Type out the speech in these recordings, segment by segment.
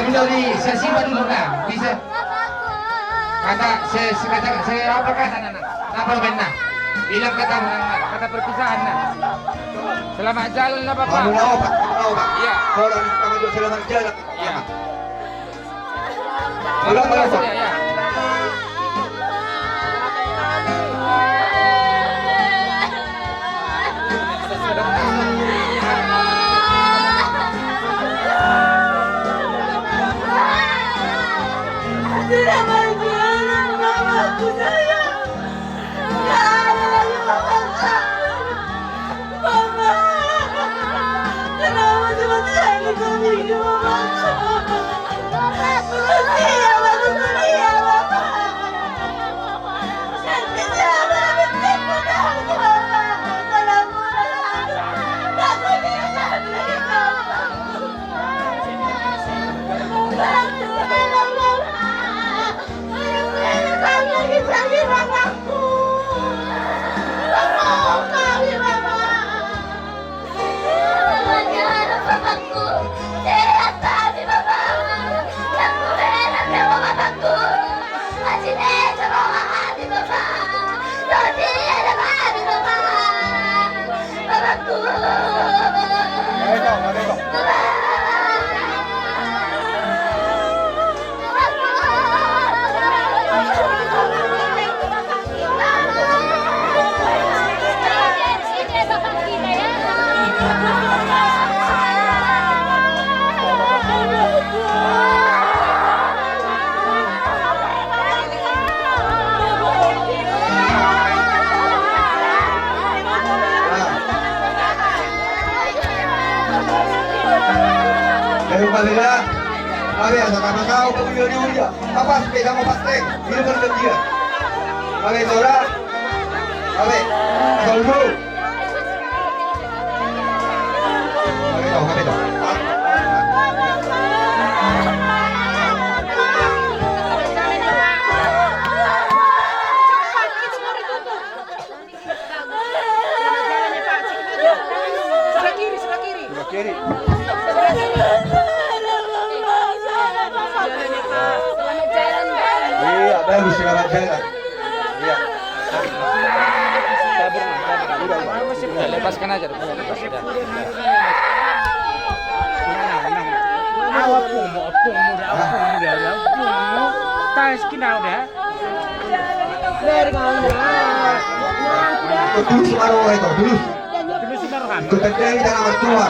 boleh di sesi dulu nah, bisa. Kata saya apa kata anak? Apa benar? Bilang kata kata perpisahan nah. Selamat jalan lah Bapak. Kamu tahu Pak? Iya. Orang kamu juga selamat jalan. Iya. Ulang Pak. Ya. Selamat jalan mamaku sayang. Gak ada lagi mama. Mama, kenapa cuma saya kembali ke mamaku? Makasih ya, makasih ya mama. Nanti saya benar-benar pulang ke mama. Kalau pulang, aku tidak lagi mama. Lagi mamaku, mau kali mama. Jangan mamaku, sehat tadi mama. Aku enak sama mamaku. Masih sama hati mama. Roti ada hati mama. Mamaku. Kabila, kami asa karena kau pemilih di Ulia. Apa sepeda mau pastek? Ini kan dia. Kami tora, kami tunggu. Kami tahu. Sebelah kiri. Iya, bagus selamat jalan. Iya. Lepaskan aja, lepas sudah. Awak pun muda. Tas kena udah. Tulus maruah itu, tulus. Terus marah. Kemudian jangan mertua.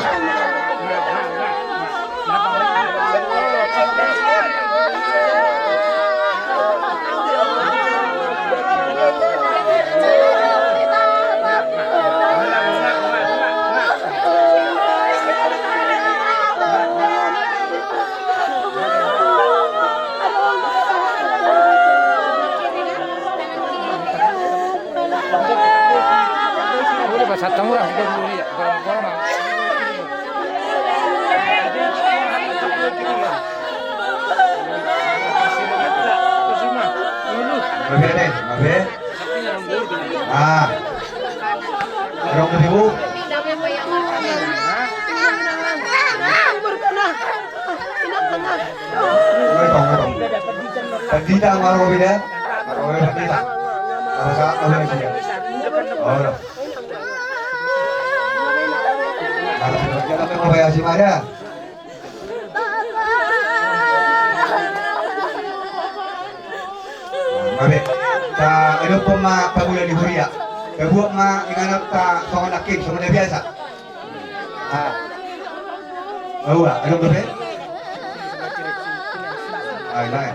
Satu murah sudah beli korang-korang. Mabe. Ah. Rong ribu. Pendita ngaruh beda. Ngaruh pendita. Masa oleh dia. Oh. Jalan mau bayar si Maria. Mabe. Ta ino po pagulan ni Huria. Kabuat inganap ta songon akin, songon na biasa. Ah. Ano ba? Ay, lain.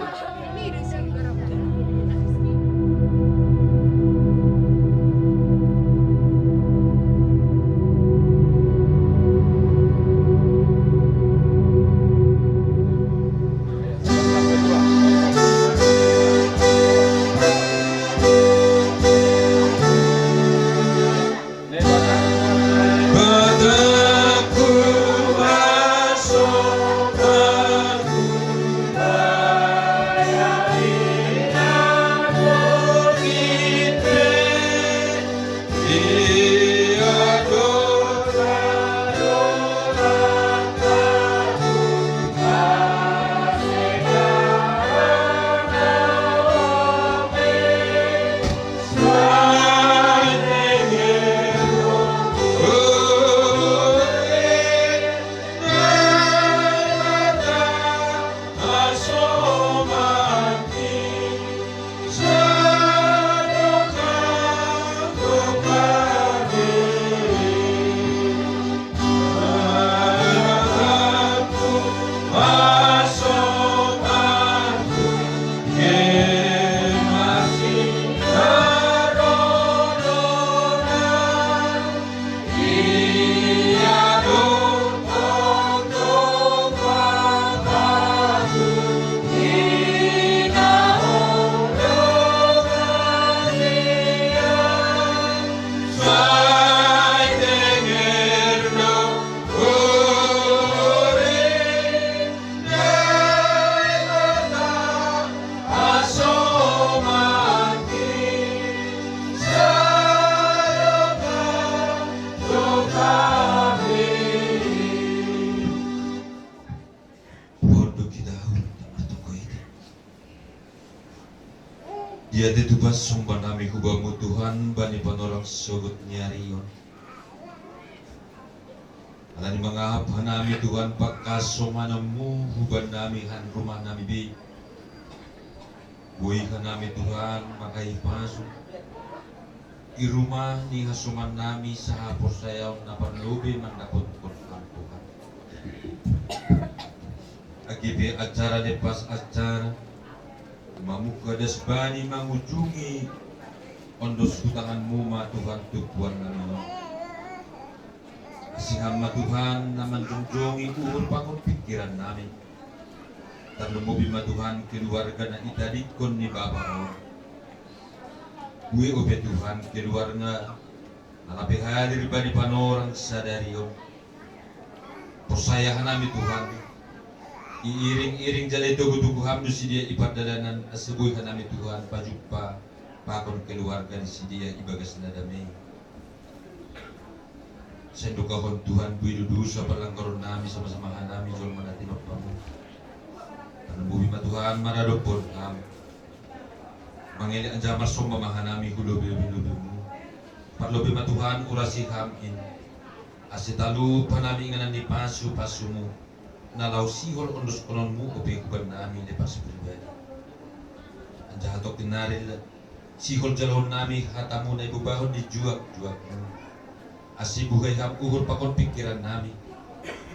Dia tetubas sumpah nami hubamu Tuhan bani panorang sogot nyarion. Alani mangahap hanami Tuhan pakaso manamu huban nami han rumah nami bi. Buih hanami Tuhan makai pasu. Di rumah ni hasuman nami sahapos sayaw na panlubi mandapot Tuhan. Akibi acara depas acara mamukadas bani mangujungi ondos hutanganmu ma Tuhan tukuan nami. Asihama Tuhan naman jungjungi uhur pangun pikiran namin. Tanumubi ma Tuhan keluarga na itadikon ni Bapa. Gue obe Tuhan keluarga nalapi hadir bani panorang sadarion. Persayahan nami Tuhan. Iiring-iring jale tugu-tugu hamdu si dia ipadadanan asebuy hanami Tuhan pajumpa pakon keluarga si dia ibagas nadame. Sendukahon Tuhan buidu dosa palangkaron nami sama-sama hanami jol manati mapamu. Tanumbuhi ma Tuhan maradopon ham. Mangili anjamar somba mahanami hulobi-hulobimu. Parlobi ma Tuhan urasi hamin. Asitalu panami nganan di pasu-pasumu. Nalau sihol ondos kononmu obe kuban nami lepas pribadi. Anjahatok tinaril sihol jalon nami hatamu na ibubahon di juak-juakmu. Asibuhay ham uhur pakon pikiran nami.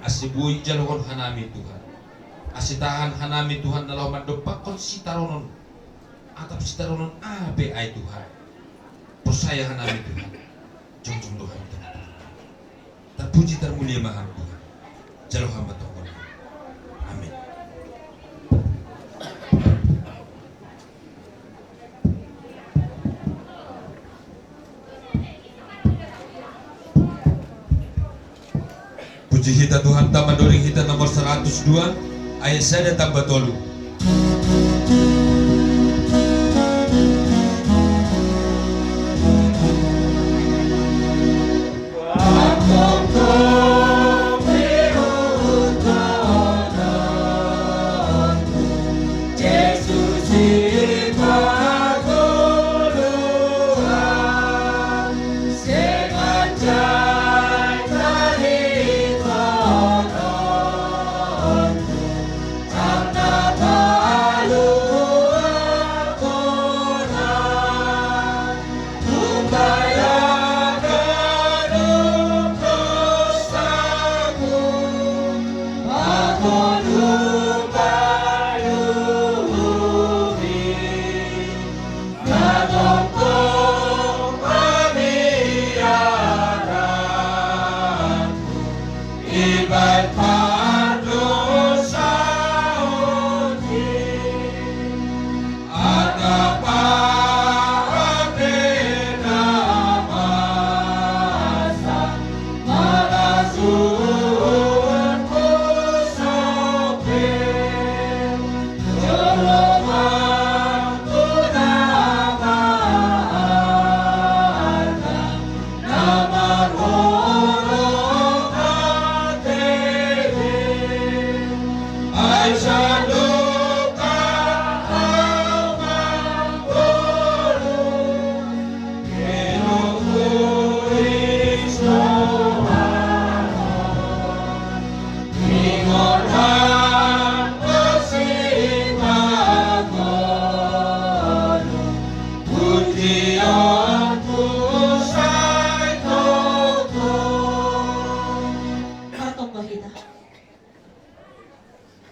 Asibuhay jalon hanami Tuhan. Asitahan hanami Tuhan nalau mandop pakon sitaronon. Atap sitaronon abe ay Tuhan. Persayahan nami Tuhan. Jom-jom Tuhan. Terpuji termulia mahal Tuhan. Jaloh hamba Tuhan. Amin. Puji hita Tuhan tambah doring hita nomor 102 ayat saya tambah tolu.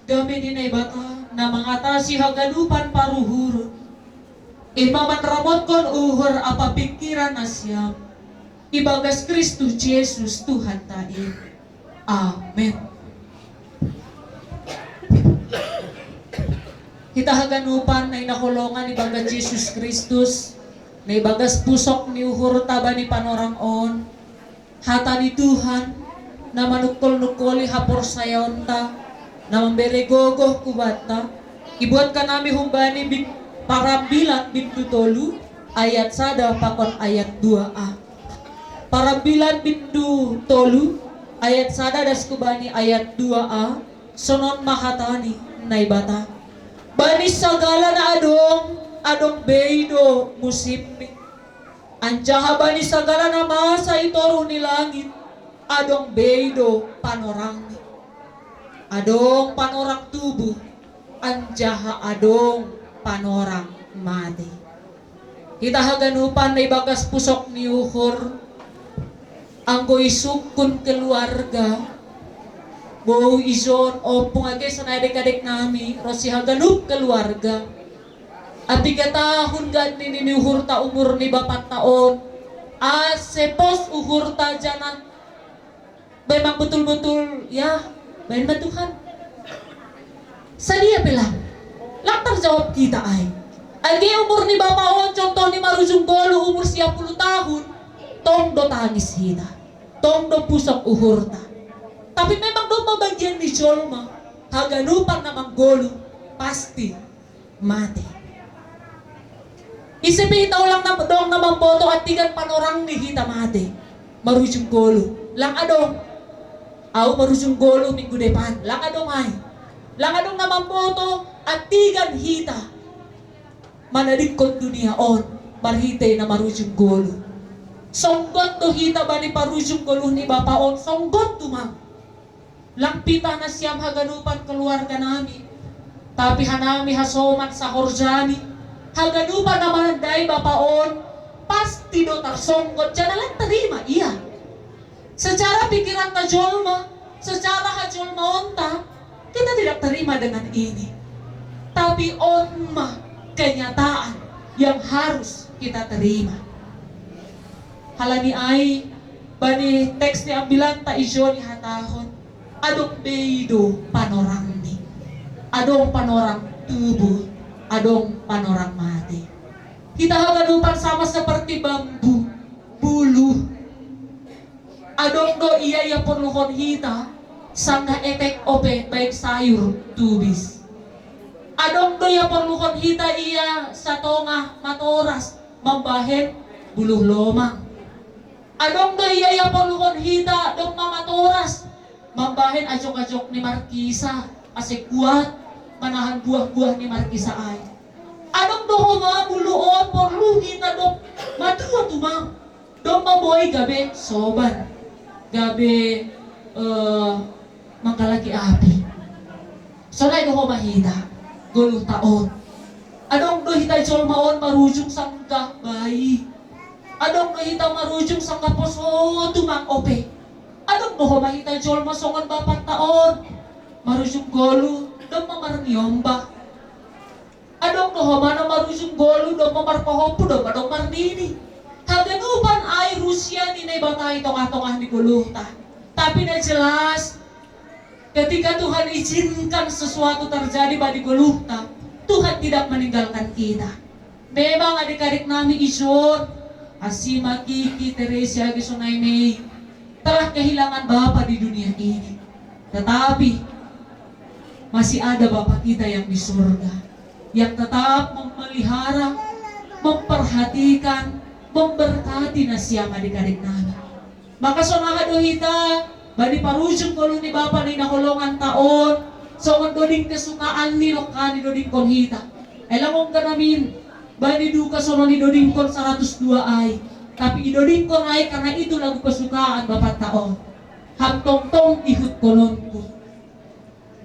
Dami dinay bata na mangatasi hagadupan paruhuro. Imaman ramot kon uhor apa pikiran asyam. Ibagas Kristus Jesus Tuhan tayo. Amen. Kita haganupan na inakulongan ibagas Jesus Kristus. Na ibagas pusok ni uhor taba ni panorang on. Hata ni Tuhan na manukol-nukoli hapor sayon ta. Na memberi gogoh kubata ibuat ka nami humbani parambilan bintu tolu ayat sada pakon ayat 2a. Parambilan bintu tolu ayat sada das kubani ayat 2a sonon mahatani naibata bani sagala na adong adong beido musim ni. Anjaha bani sagala na masa itoru ni langit, adong beido panorang ni. Adong panorang tubuh, anjaha adong panorang mati. Kita haganupan na ibagas pusok ni uhor, anggo isukun keluarga, bau izon o pungagay sa nadik-adik nami, rosi haganup keluarga. At 3 tahun gan ni uhurta umur ni 4 taon, sepos uhurta janan, memang betul-betul ya, bayan ba Tuhan? Sa dia bilang, lang terjawab kita ay. Agi umur ni bapaon, contoh ni marujung golo umur 10 tahun, tong do tangis hita, tong do pusok uhurta. Tapi memang do bagian ni jolma, haganupan namang golo, pasti mati. Isipin itaw lang na dong namang boto at tigan panorang ni hita mati. Marujung golo, lang adong, marujung golo minggu depan, lang adong ay. Lang adong namang boto at tigan hita. Manadikot dunia on, marhitay na marujung golo. Songgot do hita ba ni parujung golo ni bapaon, songgot tumang. Langpita na siyam haganupan keluarga nami. Tapi hanami hasoman sa horjani. Haganupan naman day bapaon, pasti do tarsonggot, dyan lang terima, iya. Secara pikiran na jolma, secara hajolma onta, kita tidak terima dengan ini. Tapi onma, kenyataan yang harus kita terima. Halani ay, bani teks ni ambilan ta ijo ni hatahon, adong beido panorang ni, adong panorang tubuh, adong panorang mati. Kita haganupan sama seperti bambu, bulu. Adong do iya ya perluhon hita, sangga etek ope baik sayur tubis. Adong do ya perluhon hita iya sa tongah matoras, mambahen buluh lomang. Adong do iya ya perluhon hita dong mamatoras, mambahen ajok-ajok ni markisa, asik kuat manahan buah-buah ni markisa ay. Anong doho mga buluon, porlu kita dong madua tumang. Dong maboy gabi soban. Gabi mangkalaki api. So na doho mahita, gulong taon. Anong dohita jolmaon marujung sangka bayi. Anong dohita marujung sangka poso tumang ope. Anong doho mahita jolma songon 4 taon. Marujung golu, dong mamarniomba. Adong doho mana marujung golu, dong mamarpahopu, dong madong marnini. Haganupan ay Rusia ni naibatay tongah-tongah ni guluhta. Tapi na jelas, ketika Tuhan izinkan sesuatu terjadi bagi guluhta, Tuhan tidak meninggalkan kita. Memang adik-adik nami Ison, Asima, Kiki, Teresia, Gisonainei, telah kehilangan Bapa di dunia ini. Tetapi masih ada Bapa kita yang di surga, yang tetap memelihara, memperhatikan, memberkati nasiam adik-adik nami. Maka sonaha dohita, badi parujung kolong ni Bapa ni nakulongan taon, songon doding kesukaan ni lokani doding kon hita. Elamong kanamin, badi duka sono ni doding kon 102 ay, tapi idoding kon ay karena itu lagu kesukaan Bapa taon. Hantong-tong ihut kolonku.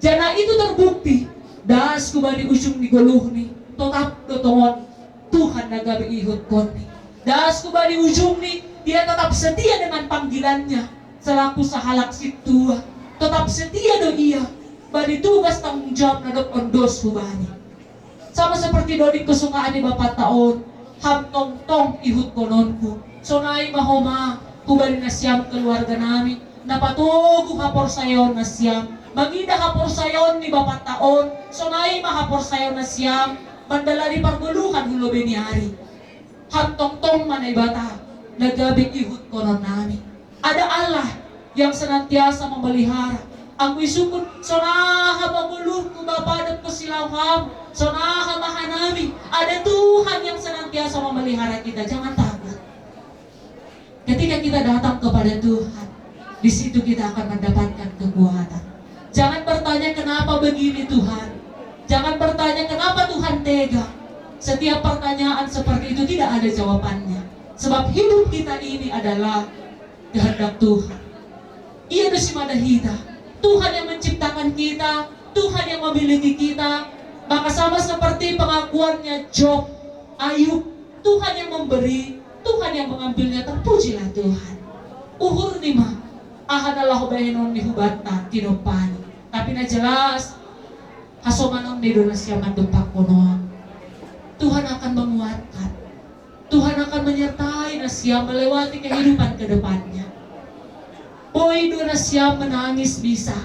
Jana itu terbukti, das kubani ujung ni goluh ni, tetap dotongon Tuhan nagabi ihut kon ni. Das kubani ujung ni, dia tetap setia dengan panggilannya, selaku sahalak situa, tetap setia do iya, bani tugas tanggung jawab na dok ondos kubani. Sama seperti doding kesukaan ni Bapak taon, hamtong-tong ihut kononku, sonai mahoma, kubani nasyam keluarga nami, napatugo hapor sayon nasyam, magida hapor sayon ni Bapak taon, sonai mahapor sayon na siyam, mandala ni paguluhan hulo beniari. Hantong-tong manay bata, nagabing ihut konon namin. Ada Allah yang senantiasa memelihara. Ang isukun, sonaha maguluh ko bapadat ko silawham, sonaha mahanami. Ada Tuhan yang senantiasa memelihara kita, jangan takut. Ketika kita datang kepada Tuhan, di situ kita akan mendapatkan kekuatan. Jangan bertanya kenapa begini Tuhan. Jangan bertanya kenapa Tuhan tega. Setiap pertanyaan seperti itu tidak ada jawabannya. Sebab hidup kita ini adalah kehendak Tuhan. Ia adalah hita. Tuhan yang menciptakan kita, Tuhan yang memiliki kita. Maka sama seperti pengakuannya Job, Ayub, Tuhan yang memberi, Tuhan yang mengambilnya, terpujilah Tuhan. Uhur nima, ahadalah bayinon dihubatan tinopani. Tapi na jelas, hasomanon di Indonesia mandupak konon. Tuhan akan menguatkan, Tuhan akan menyertai Nasia melewati kehidupan ke depannya. Boy Nasia menangis bisa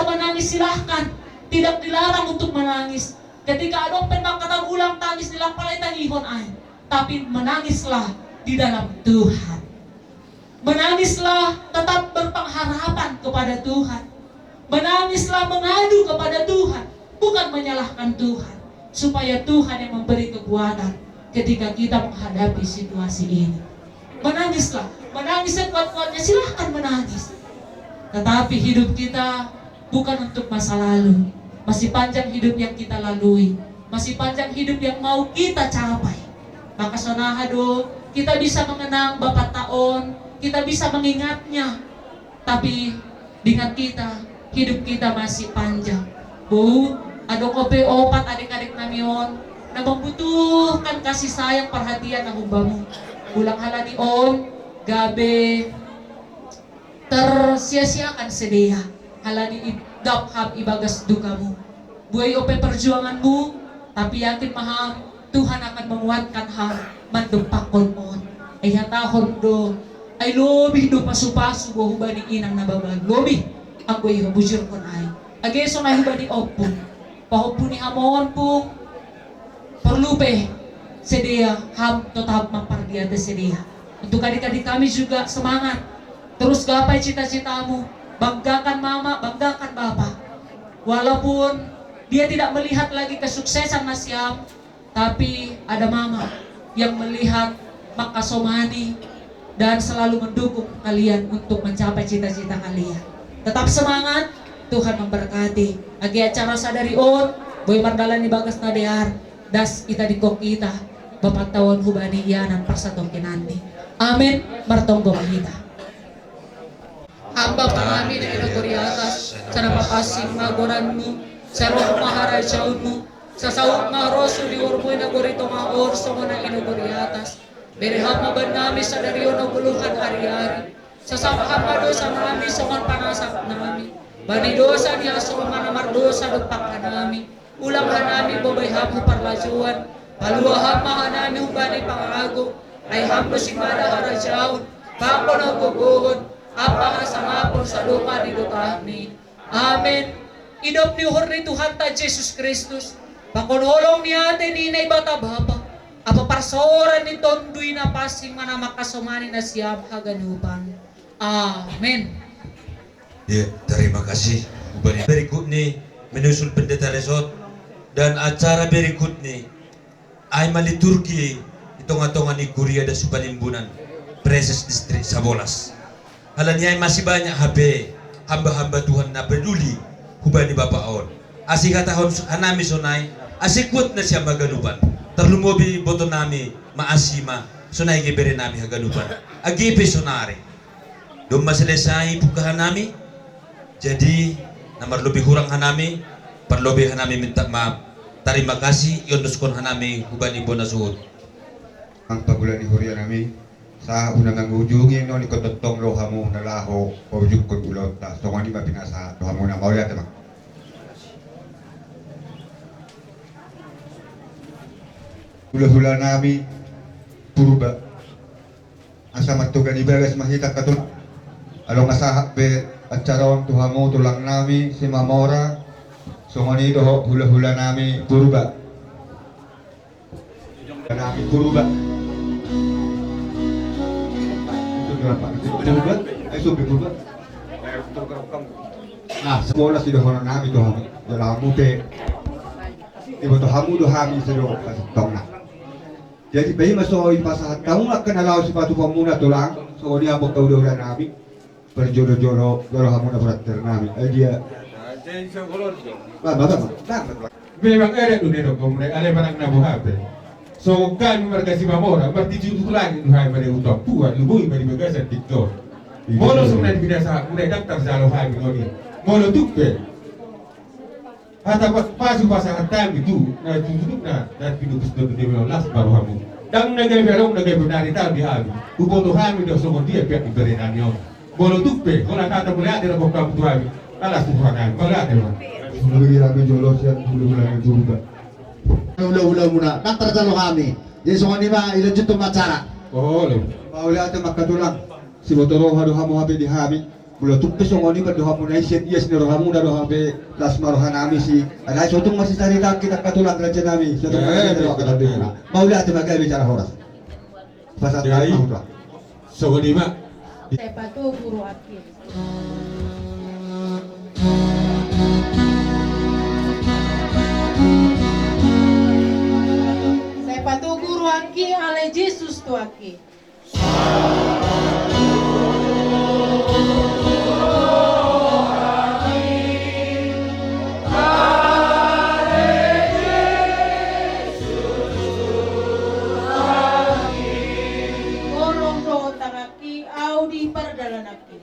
menangis silahkan, tidak dilarang untuk menangis. Ketika adong penbakatan ulang tangis nilang palay tangihon ay, tapi menangislah di dalam Tuhan. Menangislah tetap berpengharapan kepada Tuhan. Menangislah mengadu kepada Tuhan, bukan menyalahkan Tuhan. Supaya Tuhan yang memberi kekuatan ketika kita menghadapi situasi ini. Menangislah, menangis sekuat-kuatnya, silahkan menangis. Tetapi hidup kita bukan untuk masa lalu. Masih panjang hidup yang kita lalui, masih panjang hidup yang mau kita capai. Maka sonahado, kita bisa mengenang Bapak Taon, kita bisa mengingatnya. Tapi dengan kita, hidup kita masih panjang. Bu, ada kopi opat adik-adik namion na membutuhkan kasih sayang perhatian ng humbamu. Ulang halani on, gabi, tersia-siakan sedia. Halani daphab ibagas dukamu. Buhay ope perjuanganmu, tapi yakin maham, Tuhan akan menguatkan ham, mandupakon mo. Ay hatahon do, ay lobi do pasu-pasu bo hubani inang nababag. Lobi, ang buhay bujur kon ay. Ageso na hubani opun. Pahupuni hamon po perlupe sedia ham tetap memperdiata sedia. Untuk adik-adik kami juga semangat, terus gapai cita-citamu, banggakan mama, banggakan bapak. Walaupun dia tidak melihat lagi kesuksesan Nasyam, tapi ada mama yang melihat makasomani dan selalu mendukung kalian untuk mencapai cita-cita kalian. Tetap semangat, Tuhan memberkati. Agi acara sadari on, boy mardalan ni bagas na dear, das ita di kok kita, bapak tawon hubani iyanan persatong kinandi. Amin, martonggo kita. Hamba pangami na inaguri atas, sa napakasing magoranmu, sa roh maharajaunmu, sa sauk maroso di urmoy na gorito nga orso mo na inaguri atas. Berehap maban nami sa dariyo na guluhan hari-hari, sa sapahapado sa nami sa man panasak nami. Bani dosa niya sa manamar dosa lupak nami. Ulang hanami babayhap mo parlajuan. Paluahap mahanami hubani pangago. Ay hamlo si mada harajaon. Kako na guguhod. Apa sa mapon sa lupa ni kami. Amen. Idop ni Horri Tuhan ta Jesus Kristus. Pakunulong ni ate ni na ibata bapa. Apa parsoran ni tonduy na pasing manamakasumani na siyam haganupan. Amen. Ya, terima kasih. Berikut nih menyusul pendeta resort dan acara berikut nih Aimali Turki hitung-hitungan di Kuria dan Supanimbunan Preses Distrik Sabolas. Halanya masih banyak HP hamba-hamba Tuhan na peduli hubani Bapak on. Asik tahun hanami sonai asik kuat na siya maganupan. Terlumobi boto nami maasima sonai gebere nami haganupan. Agipe sonare. Dom maselesai bukahan nami. Jadi nomor lebih kurang hanami, perlebih hanami minta maaf. Terima kasih yonuskon hanami hubani bonasuhud. Ang pagulan ni Huria nami sa unang ngujungin no ni kototong rohamu nalaho paujud kon ulot ta so ngani mapinasa rohamu na mauya tema. Hula-hula nami purba asa matugan ibagas mahita katun along asahak be acara Tuhamu tulang nami si Mamora songoni doho hula-hula nami purba nami purba itu berapa? Purba? Itu purba? Sekolah si doho nami doho dalam mute ibu Tuhamu dohami sedo tongna jadi bayi masuk ipasahat kamu akan alau sepatu pemuna tulang songoni abok kau doho nami berjodoh-jodoh hamu na berat nami dia bapak memang ada tuh deh dong, ada barang nabu HP. So kan mereka si mamora, berarti jutu lagi tuh hai pada utang Tuhan, lu boleh pada bagasan TikTok. Molo sebenarnya tidak sah, udah daftar jalo hai begini. Molo tupe. Hatta pas pasangan time itu, nah tutup nah dan pintu sudah dia bilang las baru kamu. Dan nagai belong nagai benar itu di hari. Kubo tuh kami dah semua dia pihak diberi nanyo. Molo tupe, kalau kata boleh ada kok kamu tuh hari. Alas tuh kan, boleh ada mah. Lagi lagi jolos yang dulu lagi juga. Ula-ula muna, natarjalo kami. Jadi semua ini mah ilanjut tuh acara. Oh, lo. Pauli ate makatulang. Si motoro hado hamu habe di hami. Bula tuppe songoni ber do hamu na isen yes ni rohamu da do habe las marohan ami si. Ada sotung masih cari tak kita katulang kerja nami. Sotung masih cari kata dia. Pauli ate magai bicara horas. Pasat Jadi, mahutla. So di mah. Sepatu guru akil. Sepatu guru aki ale Jesus tu aki. Gorong do takaki au di perdalan aki.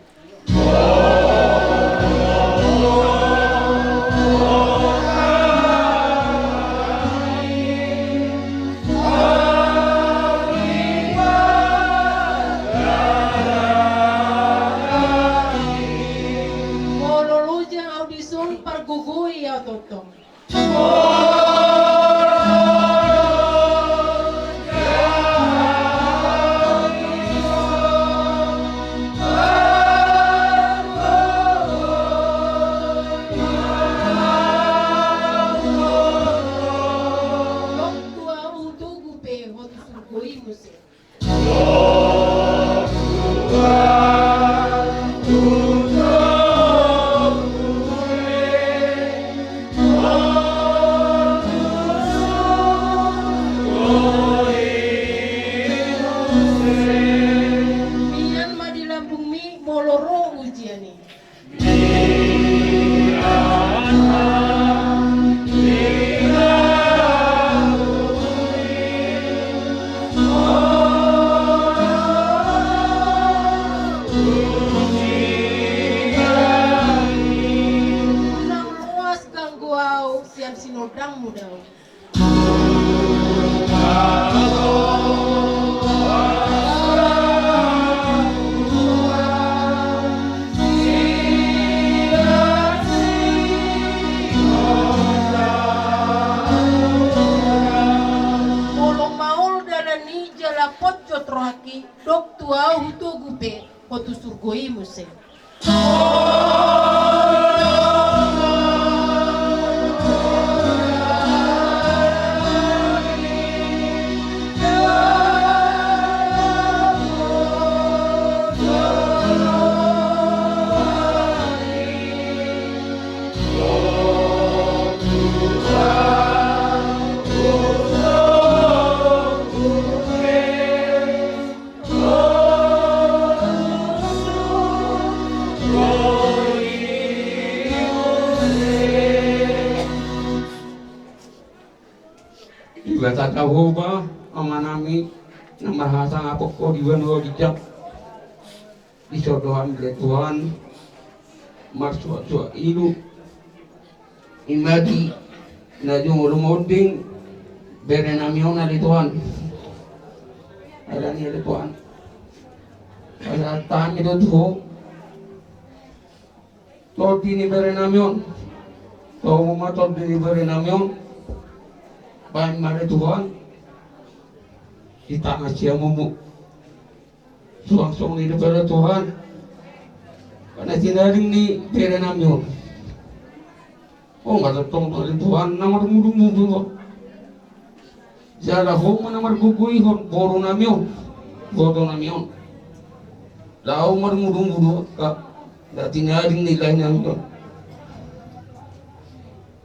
Mololujang au disun pergugui ya totong. Tua untuk gupe waktu surgoi musik. Mian madi lambung mi moloro ujiani. Unang luas ganggu au siam sinodang mudau. Molong maul dadani jala pocot rohaki dok tuau hutu gupe kotu surgoi musik. Iba tahu ba amanami na mahasa ako ko diwan ho dijak disodohan oleh Tuhan marsua ilu imadi na yung lumoding bere namion na Tuhan ada ni Tuhan ada tami do ho todi ni bere namion to mo todi ni bere namion baik mare Tuhan kita ngasih mumu suang-suang ni daripada Tuhan karena sinaring ni pera namyo oh nggak tertong dari Tuhan namar mudu-mudu jala ho namar gugui hon boru namyo lau mar mudu-mudu ka da sinaring ni lain namyo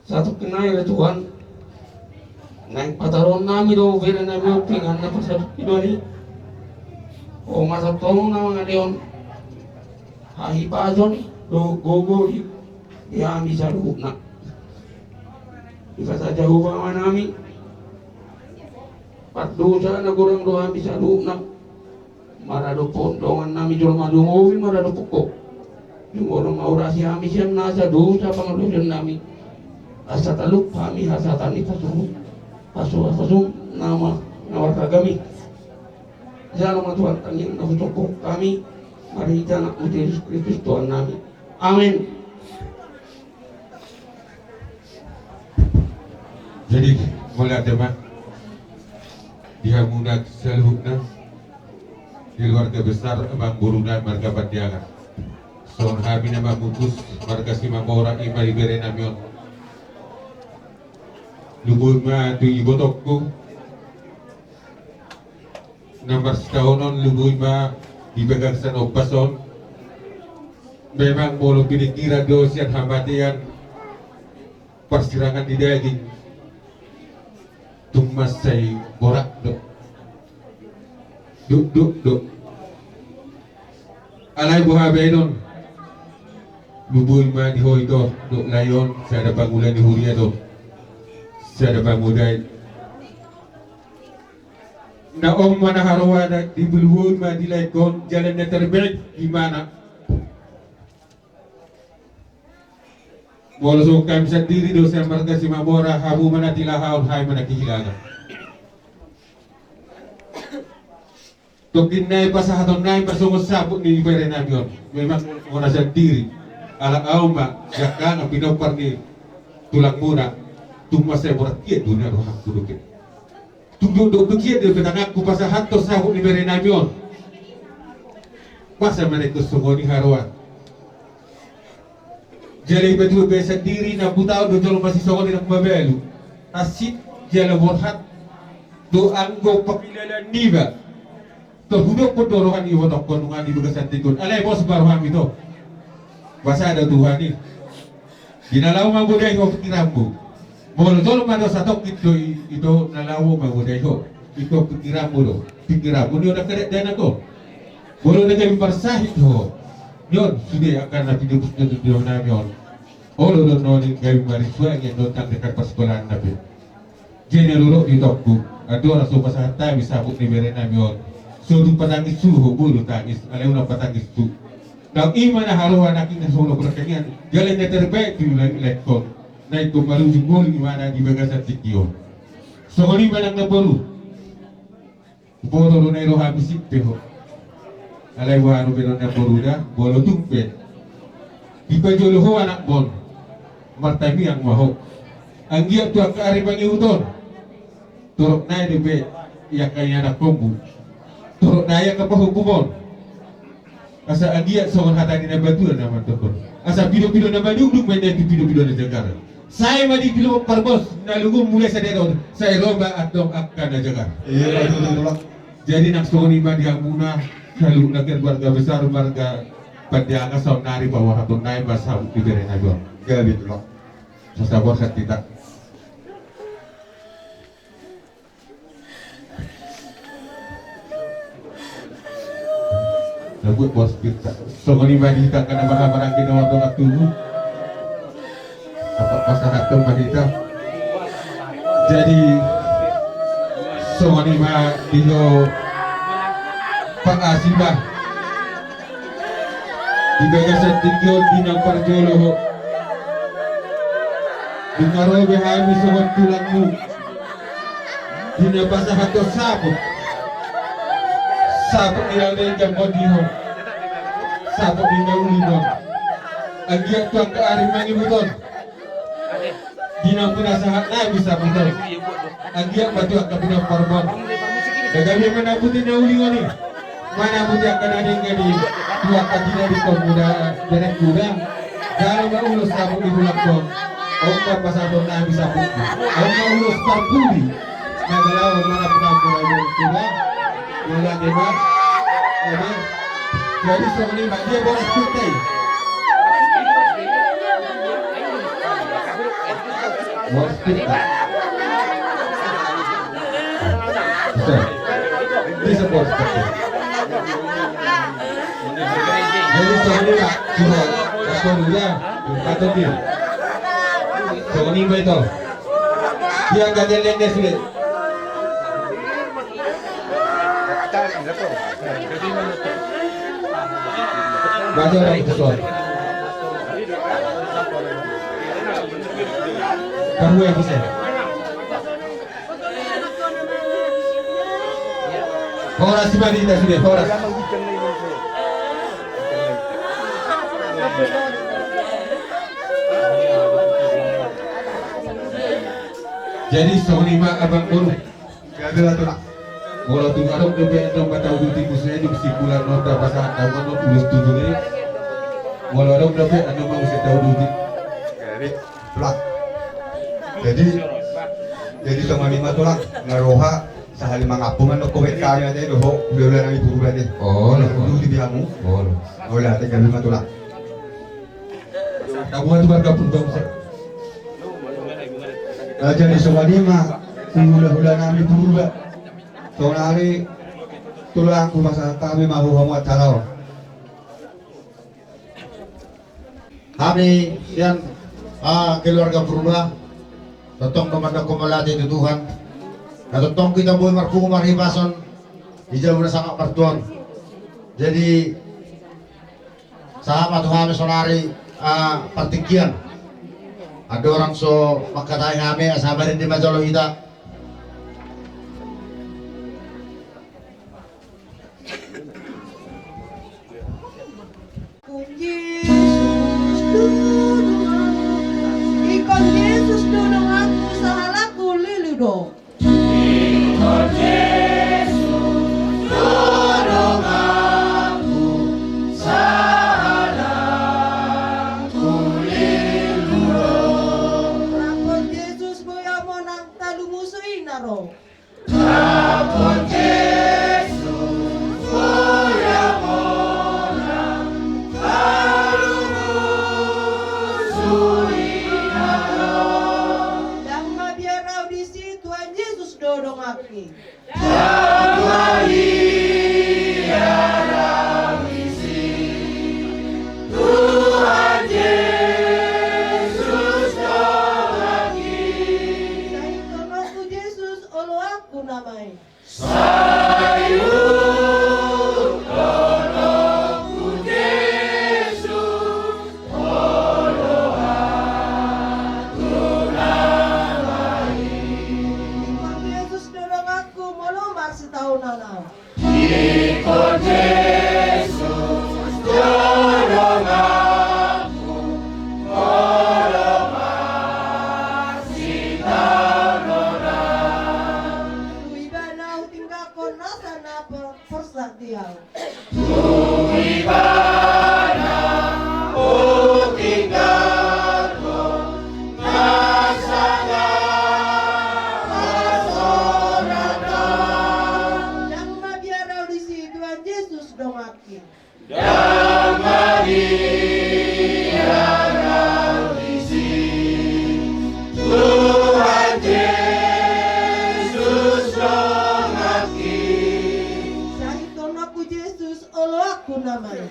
satu kenal ya Tuhan naik pataron nami do vera nami pingan na pasar idoni o masak tolong na mga leon hahi pajon do gogo di ya bisa luhuk na Ikasa jauh paman nami. Dosa na kurang doa bisa lunak. Marado pondongan nami jual madungowi marado pokok. Yung orang maurasi kami siyang nasa dosa pangalusan nami. Asa taluk kami hasatan ipasuh. Pasuh nama nawarta kami. Jangan matuan tanging nakutokok kami. Mari kita nak Yesus Kristus Tuhan nami. Amin. Jadi mulai teman dihamunak seluhna di keluarga besar Bang Burunan marga Patiangan. Soon kami na mamutus marga si Mamora Imay Berenamion. Lubog ma ito ibotok ko. Nomor setahunon lubog ma dipegang sa Opason. Memang molo pinikira dosian hamatian persirangan di daging. Tumas say borak duk. Alay buhabe nun. Lubuy ma di ho ito, duk layon, sa ada pangulan di Huria to. Sa ada panguday. Naong manaharawa na di bulwoy ma di laikon, jalan na terbeg, gimana? Molo so kami sendiri do sa marga si Mamora, habu manatilahaon, hay manakihilangan. Tokin na ipasahaton na ipasungod sabot ni Ibere Namion. Memang muna sendiri. Alang auma, yakang ang pinopar ni tulang muna. Tumasay borat iya dunia rohang kudukin. Tunggu kia dia petangak ku pasahato sabot ni Ibere Namion. Masa mereka sungguh ni haruan. Jadi betul biasa diri na butaw do jolo masih sokol na mabelu. Asit jala borhat do anggo pakilala niba. To hudok po dorohan iwo tok konungan ibu kesantikun. Alay bos baruham itu. Basa ada Tuhan ni. Ginalaw mabudai ho pikirambu. Molo jolo mado satok itu nalawo mabudai ho. Ito pikirambu do. Pikirambu ni udah kerek dana ko. Molo na kami parsahit ho. Yon sudah akan nanti di Namion. Olo don noni gawi mari suang yang notang dekat persekolahan nabi. Jadi lulu di tokku. Ado orang sopa sahata bisa buk ni Ibere Namion. So di patangis suhu bulu tangis. Alay una patangis tu. Nang iman na haruan aking nasulo berkenyan. Jalan yang terbaik di lekon. Na ito malujungol imana di bagasan tikiyon. So kung iman ang nabaru. Boto lo na ilo habisip peho. Alay wahano benon na boruda, bolo tumpe. Ipajolo ho anak bon. Martami ang maho. Ang giyak tu ang kaaribang iuton. Turok na di be yak kaya anak kombu. Turok na yak kapahububon. Asa ang giyak songon hatani na batuan naman tokon. Asa pilo-pilo na madugdug may na pilo-pilo na jagar. Saya madi pilo parbos nalugum mulai sa dedon. Saya roba at dong akan na jagar. Iya, itu. Jadi nak songon iman yang muna kalau nakir warga besar warga Patiangan sa nari bawah hatun naik bahasa Ibere Namion. Gabi itu lah. Sasabor sa kita. Lagu bos kita. So kani badita kana barang ginawa to atulo. Dapat pasah hatun badita. Jadi so kani ma dilo pang-asibah di bagasan tinggal binang parjolo ho. Dingarobe hami sobat tulangmu. Dinabasa hato sabot. Sabot ilang na jam modiho. Sabot dinang ulidon. Agiyak tuang kearim mangibuton. Dinang pinasahat na bisa buton. Agiyak batu ak kapinang parbon. Dagami manabutin na ulingon ni. Mana muda akan ada yang gadi dua kajian di muda derek muda kalau nggak ulus sabuk di bulan kon ombak pasabon nabi sabuk ombak ulus parbudi nagalau mana penampungan yang sudah mulai debat jadi sebenarnya dia boleh kutai boleh kutai bisa boleh kutai. Jadi soalnya cuma soalnya kata dia soalnya itu Dia ganyan dia sudah. Baca orang betul. Kamu yang bisa. Horas di mana kita sudah horas. Jadi sonima abang guru. Gagal atau nak? Kalau tu ada kebetulan dong batau du tikus saya di kesimpulan nota pasal tahu no tulis tujuh ni. Kalau ada kebetulan anu mau saya tahu du. Jadi tulang. Jadi sama lima tulang naroha sahali mangapungan no komentarnya deh doho beliau nang ibu berarti. Oh, Dulu di biamu. oh. Oleh tiga lima tulang. Kamu tu bergabung dong saya. Jadi sama lima hula-hula nami purba. Sonari tulang kumasa kami mahu hamu acarao. Kami yan keluarga purba totong kepada kumalati itu Tuhan. Nah totong kita boleh marfu maribason hijau na sangat pertuan. Jadi sahabat kami sonari partikian. Ada orang so makatai kami asabarin di majalo kita. Ikon Yesus tulung aku sahalaku lilido. Rapon Yesus boya mo nang talumusuin na ro. Yang mabiaraw di si Tuhan Yesus dodong aki. Sa itono ko Jesus olo ako namay. Ikon Yesus dodong ako molomar si taon na na. Iba na utingga ko nasa na porsa diyaw. Yang mabiaraw di si Tuhan Yesus dong aki. Sa itono ko Jesus olo ako namay.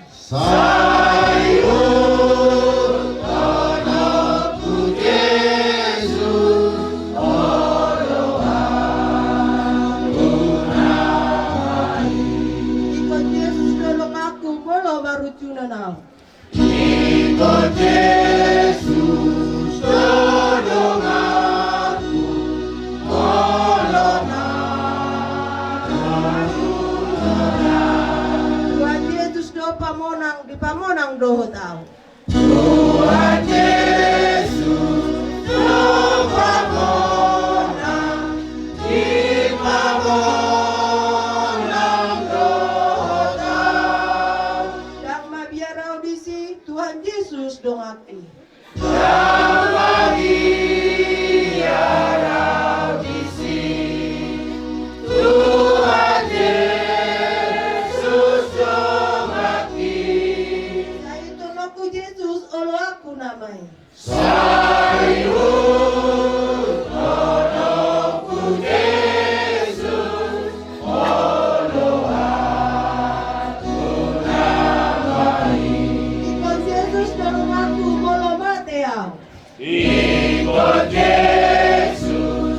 Ikon Jesus dolong ako molo marucu na na. Tuhan Yesus do pamonang di pamonang doho tao. Yang mabiaraw di si Tuhan Yesus dong aki. Sa itono ko Jesus olo ako namay. Ikon Jesus dolong ako molo mateaw. Ikon Yesus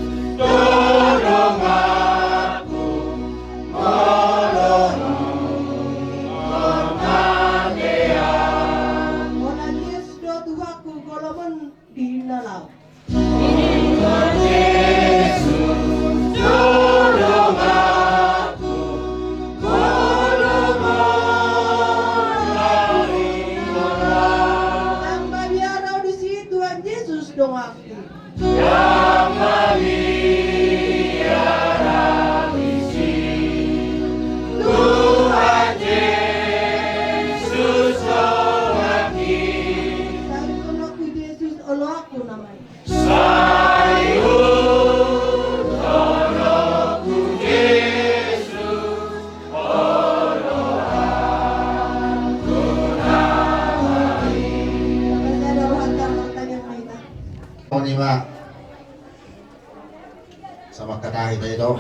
nima sama katahi tayo ito.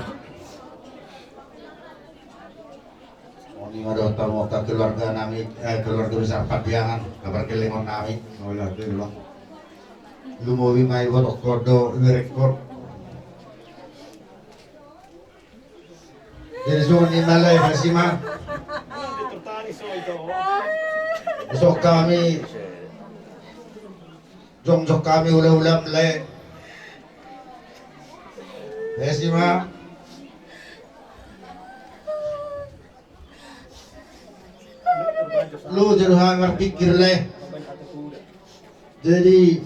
Nima daw tamo ka keluarga namin, keluarga besar Padiangan, kabarkilingon namin. Wala, din lang. Lumuwi may botok kodo direkor. Jadi suruh ni malay bersima. Besok kami, jong kami ulam le. Bersima. Lu jangan berpikir le. Jadi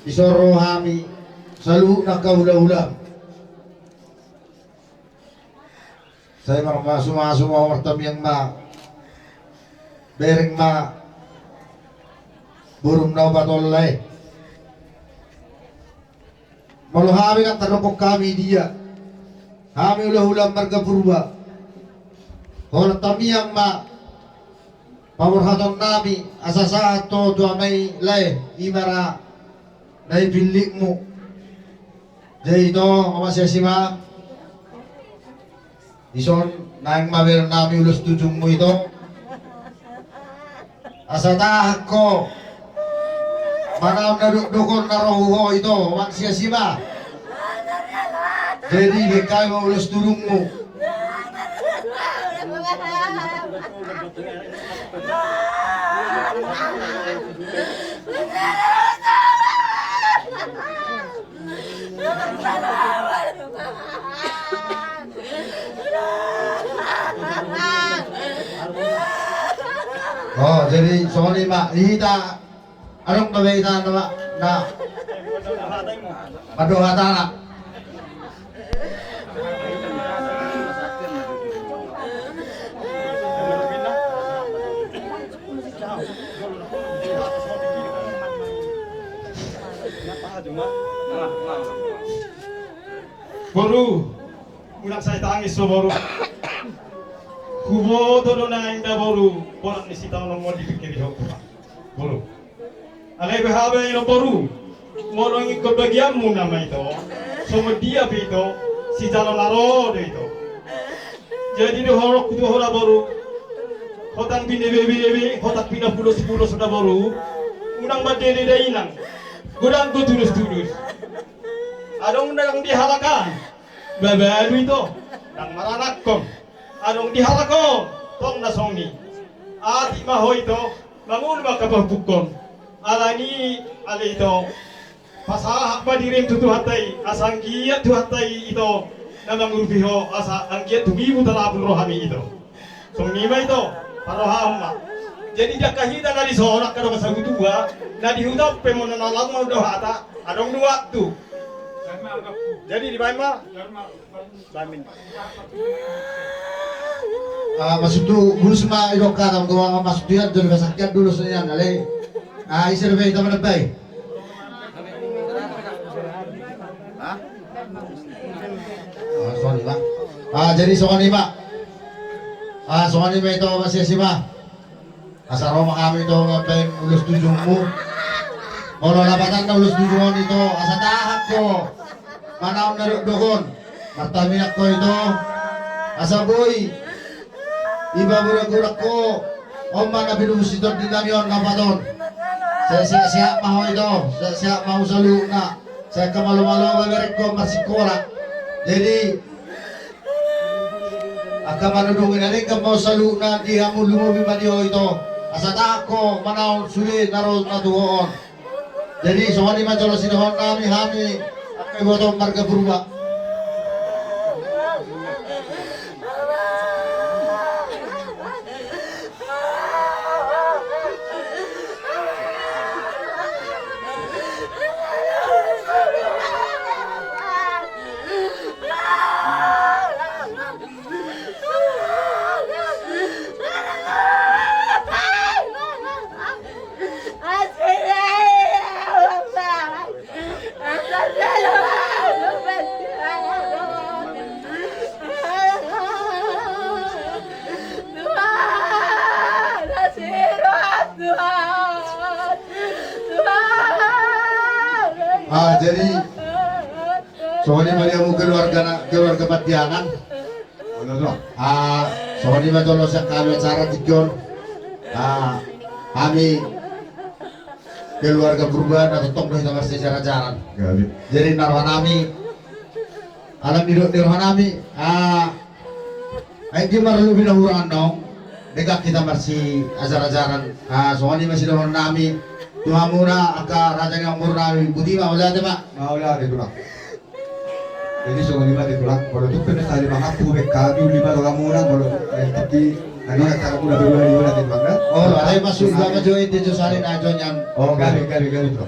disuruh kami selalu nak ulam-ulam. Saya masuk wartam yang bereng burung na batolay. Malu kami kan terlopok kami dia. Kami ulah-ulah marga purba. Kalau kami yang pamurhaton nami asasa to dua may lay imara na ipilik mo. Jadi ito kamasya sima. Ison nang mawir nami ulus tujung mo ito. Asata ko manaw na dukon na roho ito maksya sima. Jadi bekay mo ulus tujung mo. Oh, jadi sorry mak, kita anong pabita na maduhata na. Boru, ulang saya tangis so boru. Kubo todo na inda boru, borak ni sita no mo dipikir ho. Boru. Alay behabe ino boru. Molong ikut bagianmu nama itu. Somo dia itu si jalan naro itu. Jadi di horok itu hora boru. Hotan bine bebe, hotak pina pulos sudah boru. Unang badeli dai inang. Gudang ko tulus. Adong nang dihalakan. Babalu itu nang maranakom. Adong dihalakon tong nasongi. Ati maho itu bangun makapapukon. Alani ali itu pasahak badirim tutu hatai asanggiat tu hatai itu namang urfiho asa anggiat tugibu talabul rohami itu. Songi ma itu parohamma. Jadi dia kahida dari sorak kada masa gudua na dihudap pemonanalang mau doh ata adong dua tu. Jadi di Baima Bamin. Masuk tu bulus ma idoka tam tuang masuk dia dulu sakit dulu senyang ale. Isir bay taman bay. Sorry pak. Jadi sokan pak. Sokan itu masih sima. Asal rumah kami itu ngapain ulus tujungmu. Kalau lapatan na ulus tujungan itu asa tahap ko. Manaw na dukon. Martaminak ko ito. Asa boy. Iba burak-burak ko. Oma na binusitor din namin yun kapaton. Saya siap mau itu. Saya siap mau selalu na. Saya kemalu-malu merek ko masikola. Jadi agak manudungin ali ka mau selalu na di hamu lumubi maniyo ito. Asa tako manaw sulit naroon na tuhoon. Jadi soal lima jolo sinahon kami akai buat marga berubah. Jadi soalnya mau keluarga Patiangan. Soalnya matulog sa kami acara tiyon. Kami keluarga berubah na tutong na kita sa acara-acara. Jadi narwanami alam nirwanami ay di maralo binahuran no. Deka kita marsi ajar-ajaran. Soalnya masih dahon nami tuha muna aka raja ng umur nami budi mawala di ba? Mawala dito lang. Jadi soalnya dito lang. Kalau tu pernah saya makan tubek kami lima orang muna. Kalau tapi ano nagkakaroon muna dito lima dito lang. Oh, ay masuk ba jo dito sa rin na yan. Oh, gali bro.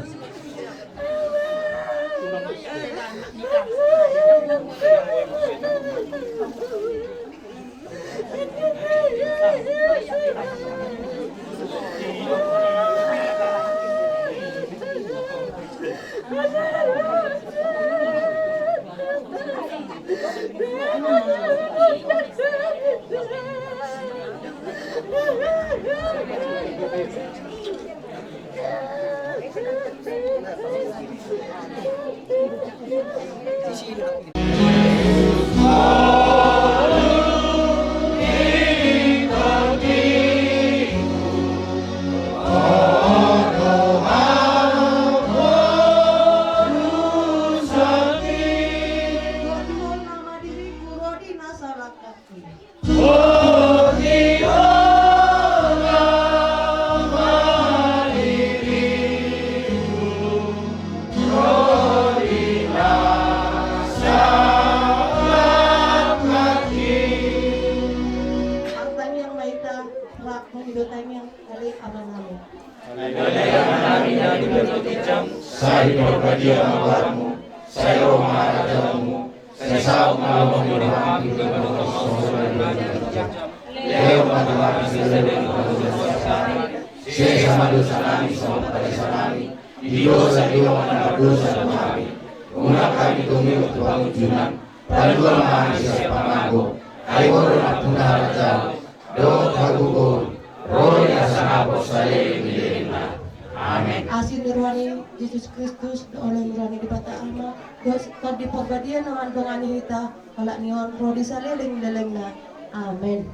Asin nurani Yesus Kristus oleh nurani di bata alma kod di pagbadia naman bangani hita wala niyon rodi saliling na. Amen.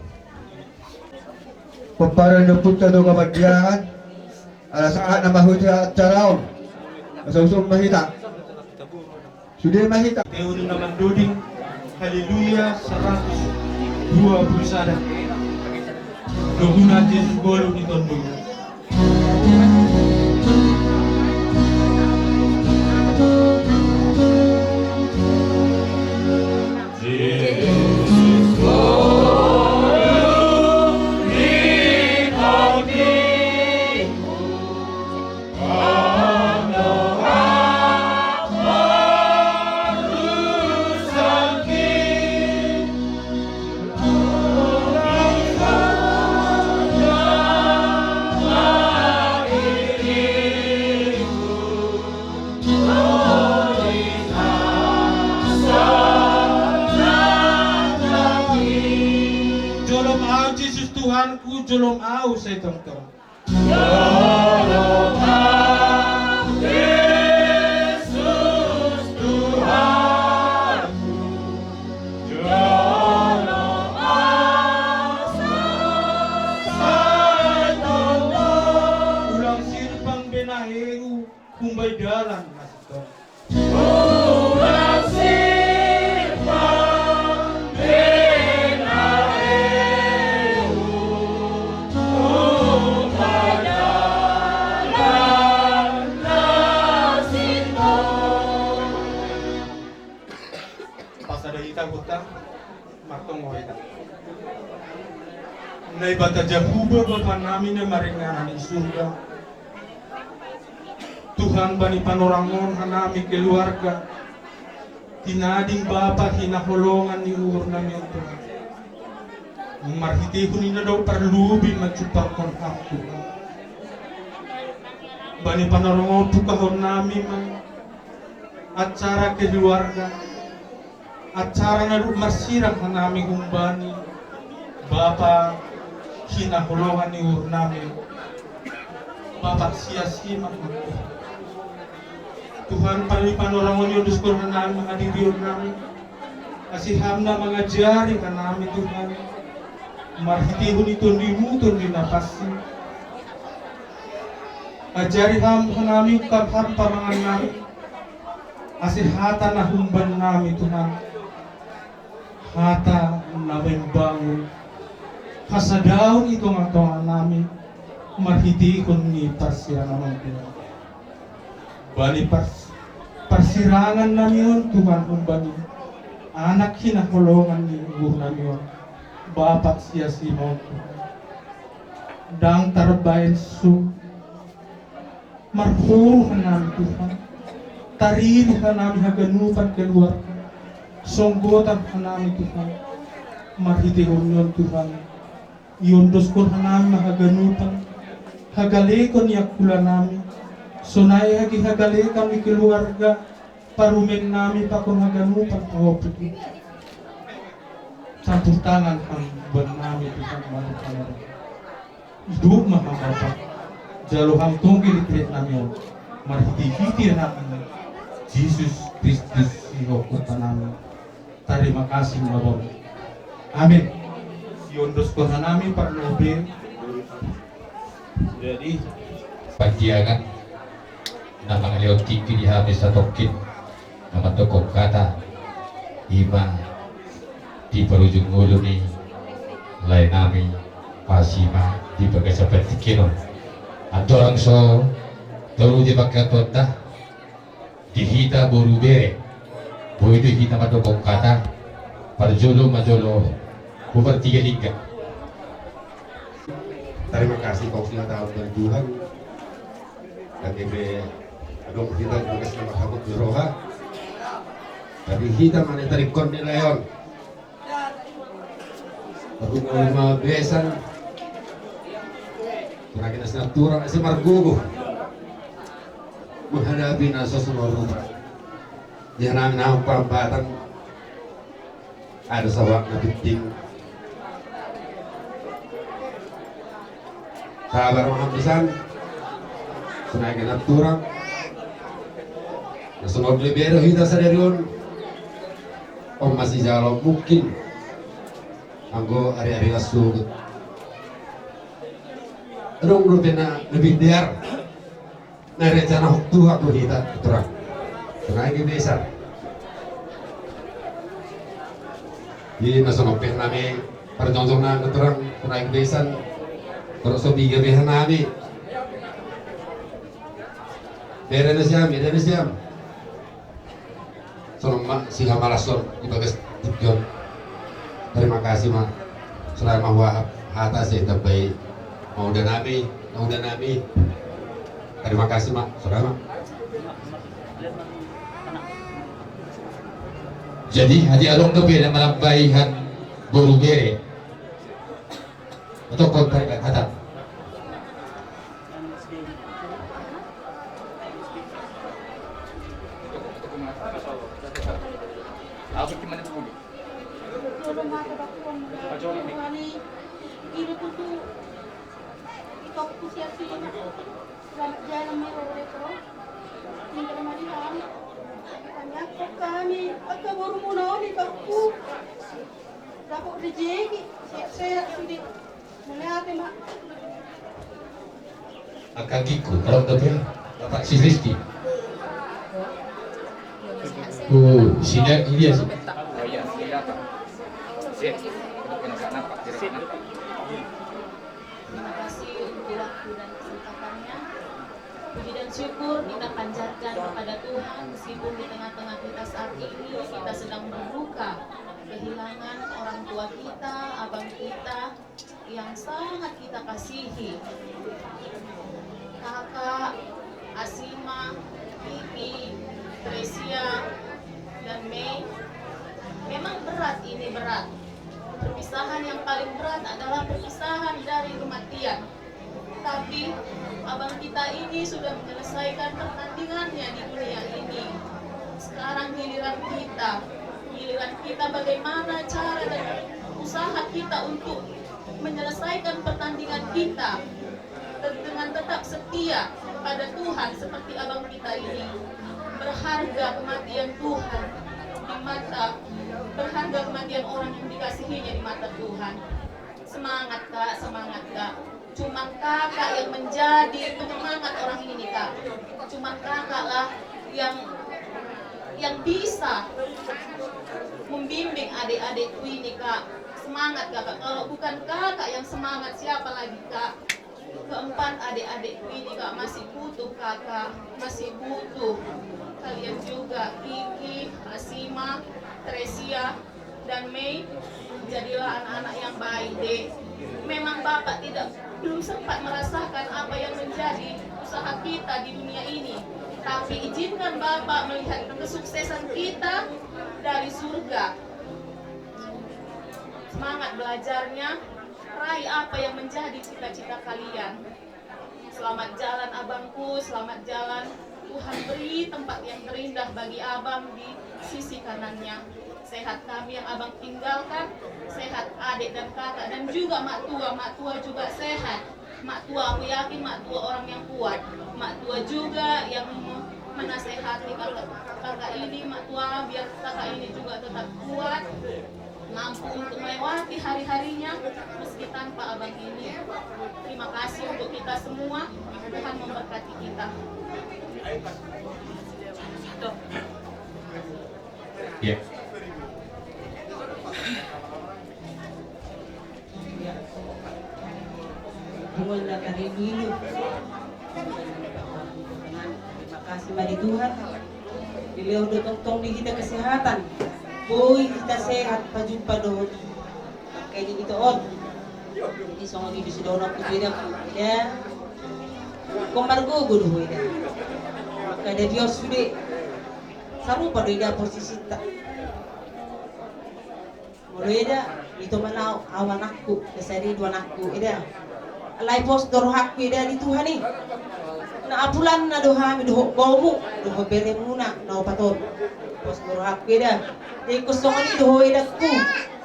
Paparan na punta doon kapagyangan. Alas saat na mahuti at charaon. Masawsong mahita. Sudah mahita. Teori naman duding Haleluya 121. Luguna Yesus bolu di tondo. Tuhanku jolom au saya tong-tong. Jolom au Yesus Tuhanku. Jolom au saya tong-tong. Ulang sirpang benaheru kumbay dalan masitong. Ulang sirpang hutang matong hoita. Nay bata jahuba bapa namin na maringanan di surga. Tuhan bani panorangon hanami keluarga. Tinading bapa hinaholongan ni uhur namin Tuhan. Marhiti ko nina daw perlubi magsupakon ako. Bani panorangon pukahon namin acara keluarga. Acara na marsirang hanami gumbani Bapa hinahulungan ni namin Bapa siya-siya Tuhan palipan orang yun Diyos ko na namin mga didiyon namin. Kasiham na mga jari ka namin Tuhan. Marhitihon ito limuton din na pasi. Ajari ham ka namin kabham pamangan namin. Asihata na humban namin Tuhan. Hata na bangun. Kasadaw ito nga tuhan namin. Marhitihon ni pasya naman Tuhan. Bali persirangan namin Tuhan umbani anak hinakulongan ni ibu namin bapak siya Simon dang tarbayan su marhuruhan namin Tuhan tarihan namin haganupan keluar songgotan namin Tuhan marhitihon yun Tuhan yundos ko namin haganupan hagalikon yakula namin sunay hagi hagali kami keluarga parumen nami pa kung haganupan pahopit campur tangan ang ban nami Tuhan malukan hidup mahamapa jaluhang tungkil ikret namin marhiti-hiti namin Jesus Kristus sihokutan namin terima kasih Bapak amin yundos ko na namin parlobe jadi Pagdiangan na mga leon tiki di habis sa tokin na matokong kata ima di perujung ulo ni lain nami pasima di pagkasapat tikinon at orang so tolu di pagkatonda dihita boru bere boy di hita matokong kata parjolo majolo bubar tiga liga. Terima kasih kau sudah tahu berjuang dan ibe agak kita juga selamat habut beroha tapi kita mana tarik kon di leon aku mau lima besan karena kita sedang turun si margugu menghadapi naso semua rumah dia namin pambatan ada sawak na penting sabar menghabisan sunaikan aturan nasunod libero hita sa derion o masih jalo mungkin anggo ari-ari asugot rong rutin na lebih diar na rencana huktu aku hita aturan sunaikan besar di nasunod nami perjongjong na aturan sunaikan besar terus sobi gabehan nami beren siam soalnya mak si hamalason di bagas tikjon terima kasih mak selama wahab hata saya terbaik mau dan nami terima kasih mak selama Jadi hadi along dobe na malambaihan boru bere atau kontak hadap. Aku gimana dulu? Kami agak baru mau nih aku dapat rezeki saya sudah melihat mak Akagiku kalau dobe Bapak si Rizky. Oh, sini dia sih. Oh iya, sini apa? Sip. Terima kasih untuk waktu dan kesempatannya. Puji dan syukur kita panjatkan kepada Tuhan meskipun di tengah-tengah kita saat ini kita sedang berduka kehilangan orang tua kita, abang kita yang sangat kita kasihi. Kakak, Asima, Kiki, Tresia, dan Mei. Memang berat ini berat. Perpisahan yang paling berat adalah perpisahan dari kematian. Tapi abang kita ini sudah menyelesaikan pertandingannya di dunia ini. Sekarang giliran kita bagaimana cara dan usaha kita untuk menyelesaikan pertandingan kita dengan tetap setia pada Tuhan seperti abang kita ini. berharga kematian Tuhan di mata, berharga kematian orang yang dikasihinya di mata Tuhan. Semangat Kak, semangat Kak. Cuma kakak yang menjadi penyemangat orang ini Kak. Cuma kakak lah yang bisa membimbing adik-adikku ini Kak. Semangat Kakak. Kalau bukan kakak yang semangat, siapa lagi Kak? Keempat adik-adikku ini Kak masih butuh kakak, masih butuh kalian juga, Kiki, Asima, Tresia, dan Mei. Jadilah anak-anak yang baik deh. Memang Bapak belum sempat merasakan apa yang menjadi usaha kita di dunia ini, tapi izinkan Bapak melihat kesuksesan kita dari surga. Semangat belajarnya, raih apa yang menjadi cita-cita kalian. Selamat jalan abangku, selamat jalan. Tuhan beri tempat yang terindah bagi abang di sisi kanannya. Sehat kami yang abang tinggalkan, sehat adik dan kakak, dan juga mak tua juga sehat. Mak tua, aku yakin mak tua orang yang kuat. Mak tua juga yang menasehati kakak ini, mak tua biar kakak ini juga tetap kuat, mampu untuk melewati hari-harinya meski tanpa abang ini. Terima kasih untuk kita semua. Tuhan memberkati kita. Ya. Terima kasih bagi Tuhan. Beliau udah tong di kita kesehatan. Boy kita sehat pajumpa doon. Kayak gitu on. Ini semua di sidonok tu dia ya. Komargo gudu dia. Maka ada dia sudah sarupa dia posisi tak. Mulai dia itu mana awan aku, kesari dua anakku dia. Alai pos dorhak dia di Tuhan ni. Na apulan na doha mi doho bomu, doho bere muna na paton. Pos dorhak dia. Di kosong ni doho ida ku.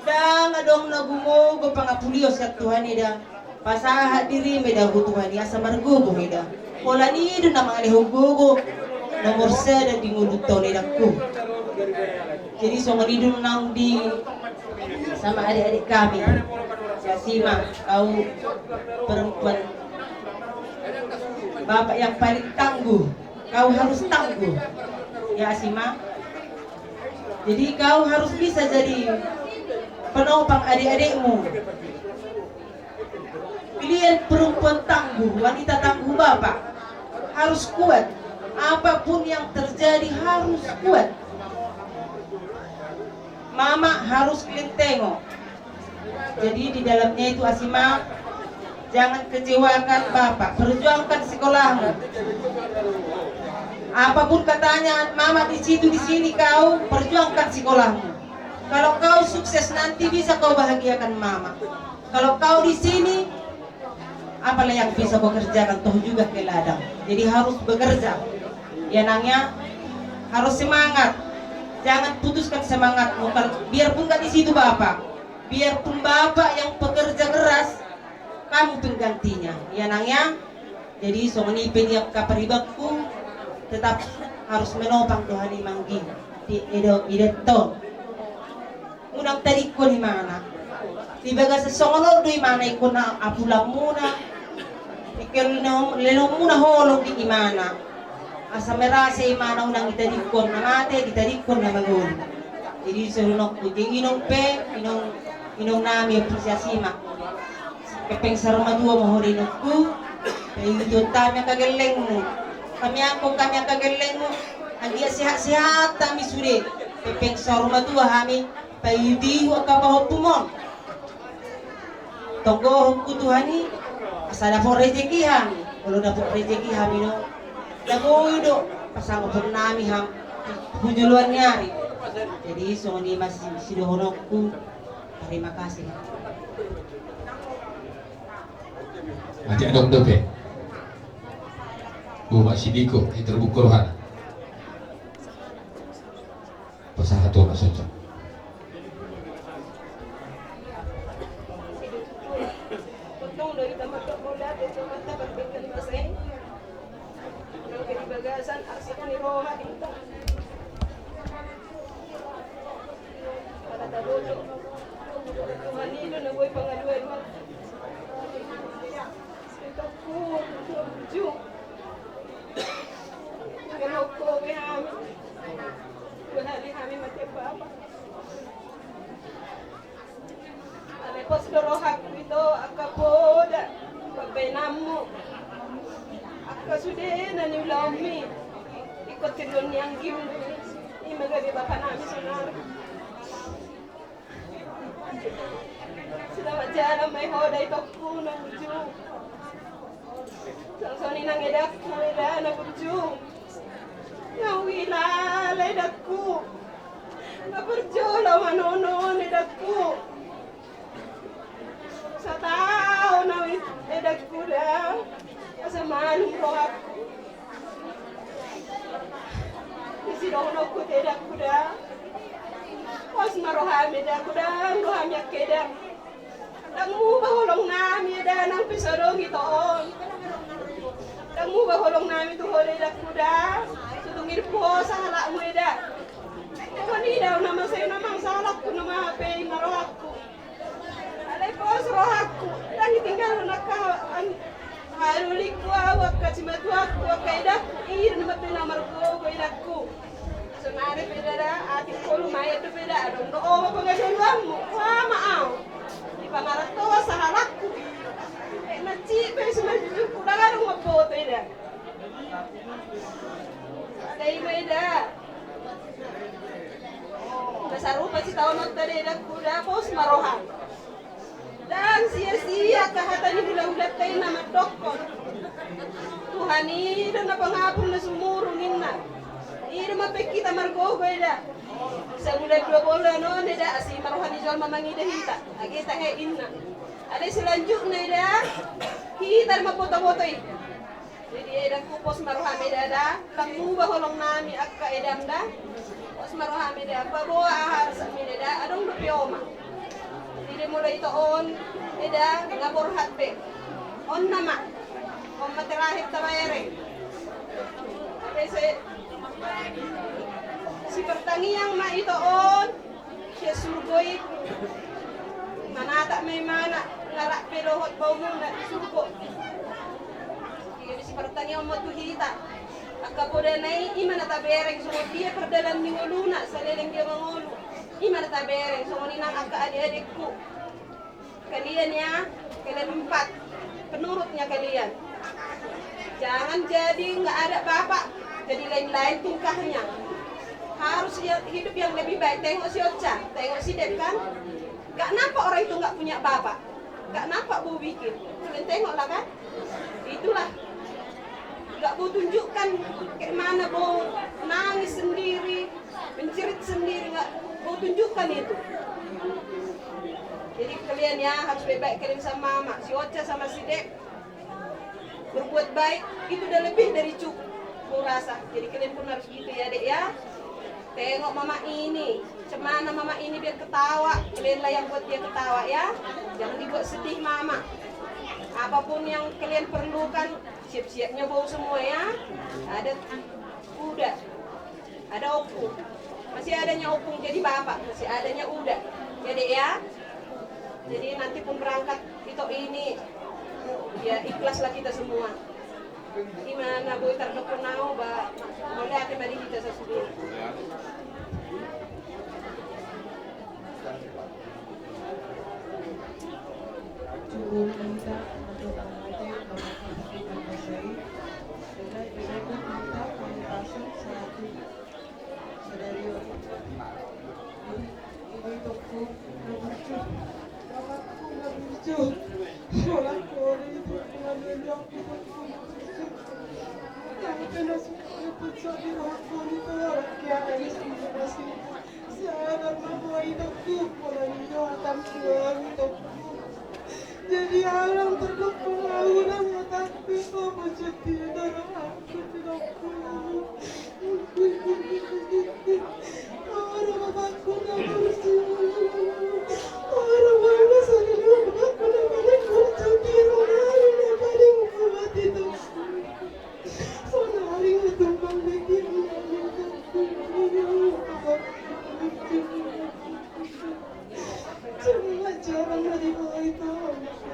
Dan adong na gumo go pangapulio sa Tuhan ida. Pasaha diri meda go Tuhan ya samargo go ida. Pola ni do na mga lihugo nomor sada di nguluto ni ku. Jadi songoni dun nang di sama adik-adik kami. Yasima, kau perempuan bapak yang paling tangguh. Kau harus tangguh, ya Asima. Jadi kau harus bisa jadi penopang adik-adikmu. Pilihan perempuan tangguh, wanita tangguh bapak harus kuat. Apapun yang terjadi harus kuat. Mama harus kelintengok. Jadi di dalamnya itu Asima, jangan kecewakan bapak, perjuangkan sekolahmu. Apapun katanya mama di situ di sini, kau perjuangkan sekolahmu. Kalau kau sukses nanti bisa kau bahagiakan mama. Kalau kau di sini, apalah yang bisa kau kerjakan, toh juga ke ladang. Jadi harus bekerja. Ya nangnya harus semangat. Jangan putuskan semangatmu. Biarpun gak di situ bapak. Biarpun bapak yang pekerja keras, kamu penggantinya, ya nangya. Jadi songoni penyiap kaparibakku tetap harus menopang Tuhan imanggi di edo unang tadi ko di mana di baga sa songono do imana ko na apulang muna ikil no lelo muna holong di imana asa merasa imana unang itadi ko na mate itadi ko na magul. Jadi sunok ko di inong nami apresiasi mak kepeng sarma dua mahorinok ko kayo kami kageleng mo kami kageleng mo agi sehat-sehat kami sudah kepeng sarma dua kami payudi wa kabaho pumon tonggo ko tuhani asada po rezeki kami kalau dapat rezeki kami no damo ido pasang po nami ham hujuluan nyari. Jadi songoni masih sidohonok ko. Terima kasih. Mati adong dope. Buat sidiko itu terbuka rohana. Pasaha to maksudnya. Untung dari tempat bola itu mata berbeda 5 sen. Kalau di bagasan arsipnya di Roma di Kasudena ni ulaumi. Ikut kedon yang gim. Ini magabi bapa namin sonar. Selamat jalan may hoday tokku na ujung. Sangsoni nang edakku eda na ujung. Ngawilalay dakku. Naperjola manonon edakku. Sa tao na edakku da. Asamanong rohakku. Isi dohonokku edakku da. Os marohami edakku da. Rohamyak edak. Tangmu baholong nami eda nang pisodong itoon. Tangmu baholong nami tuhol edakku da. Sutungir po sa halakmu eda. Kani daw naman sa'yo namang salak ko na mahapay na rohakku. Alay po sa rohakku. Dahil tinggal na harulik ko awak kasi matuwak ko kaidak. Iyon naman pinamar ko kaidakku. So nari pedada ating ko lumayad to peda. Adong noo mapagaluan mo. Maaw. Di pangarap to sa halakku. Nachipe sa majujuk ko. Nagarong magboto eda. Alay mo eda. Nasarupa si taon ng tadeda kuda pos marohan. Dan sia-sia kahatan ni ulat tayo na matokon. Tuhan ida na pangapon na sumurungin na. Ida mapekita margogo ida. Sa ulat 20 no ida asi marohan ni Jol mamangida hita. Agita he inna. Ada selanjut na ida. Hita mapoto-poto ida. Jadi ida kupos marohan ida da. Pangubah holong nami akka edam da. Os marohami da pabawa ahar sa mineda adong lupioma. Dili mo da itoon eda ngaborhat be. On nama. On materahit tabayere. Kasi si pertangiyang ma itoon siya surgoy. Manata may mana ngarak pero hot bau na surgo. Jadi si pertangiyang mo tuhita. Akapoda nai imana tabereng so dia perdalan ni nguluna sa leleng dia mangulu. Imana tabereng so ninang akka adik-adikku. Kalian ya, kalian 4. Penurutnya kalian. Jangan jadi nggak ada bapak, jadi lain-lain tingkahnya. Harus hidup yang lebih baik. Tengok si Ocha, tengok si Dep kan. Gak nampak orang itu nggak punya bapak. Gak nampak bu bikin. Kalian tengoklah kan. Itulah. Gak mau tunjukkan kayak mana mau nangis sendiri, mencerit sendiri, gak mau tunjukkan itu. Jadi kalian ya harus baik-baik kalian sama mama, si Ocha sama si Dep. Berbuat baik itu udah lebih dari cukup, aku rasa. Jadi kalian pun harus gitu ya Dek ya. Tengok mama ini, cemana mama ini biar ketawa. Kalian lah yang buat dia ketawa ya. Jangan dibuat sedih mama. Apapun yang kalian perlukan, siap-siapnya bawa semua ya. Ada kuda, ada opung, masih adanya opung jadi bapak, masih adanya udah. Jadi ya, jadi nanti pun berangkat itu ini, ya ikhlaslah kita semua. Gimana boy terdepunau, ba, boleh ada bagi kita sendiri. Jadi alam terkepung tapi kau menjadi darah aku tidak kuat. Orang bapakku tak bersih. Orang mana selalu bapakku tak balik berjati. Orang yang paling kuat itu. Orang yang tumbang begini. Cuma jarang dari bawah itu.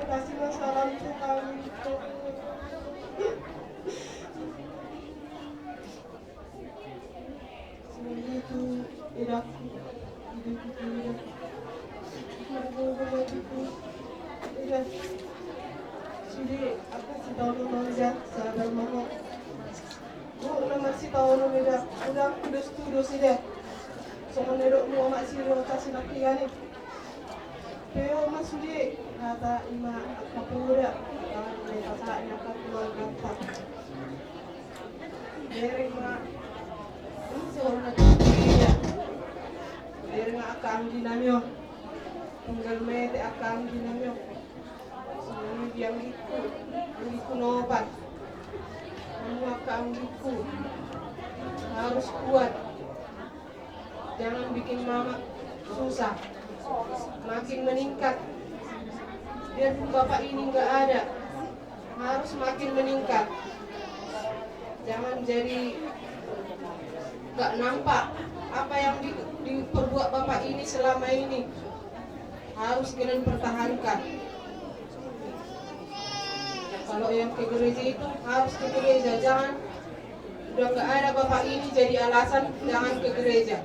Kasih salam Tuhan. kudus ide. Semenurut mu mak siro kasih nakiani. Pero masudi kata ima kapura kasanya kapura kata. Dereng mak ini seorang nakiya. Dereng akang dinamyo. Tunggal mete akang dinamyo. Semuanya yang itu nobat. Kamu akang itu harus kuat. Jangan bikin mama susah, makin meningkat. Biarpun bapak ini nggak ada, harus makin meningkat. Jangan jadi nggak nampak apa yang diperbuat bapak ini selama ini. Harus kalian pertahankan. Kalau yang ke gereja itu harus ke gereja, jangan udah nggak ada bapak ini jadi alasan jangan ke gereja.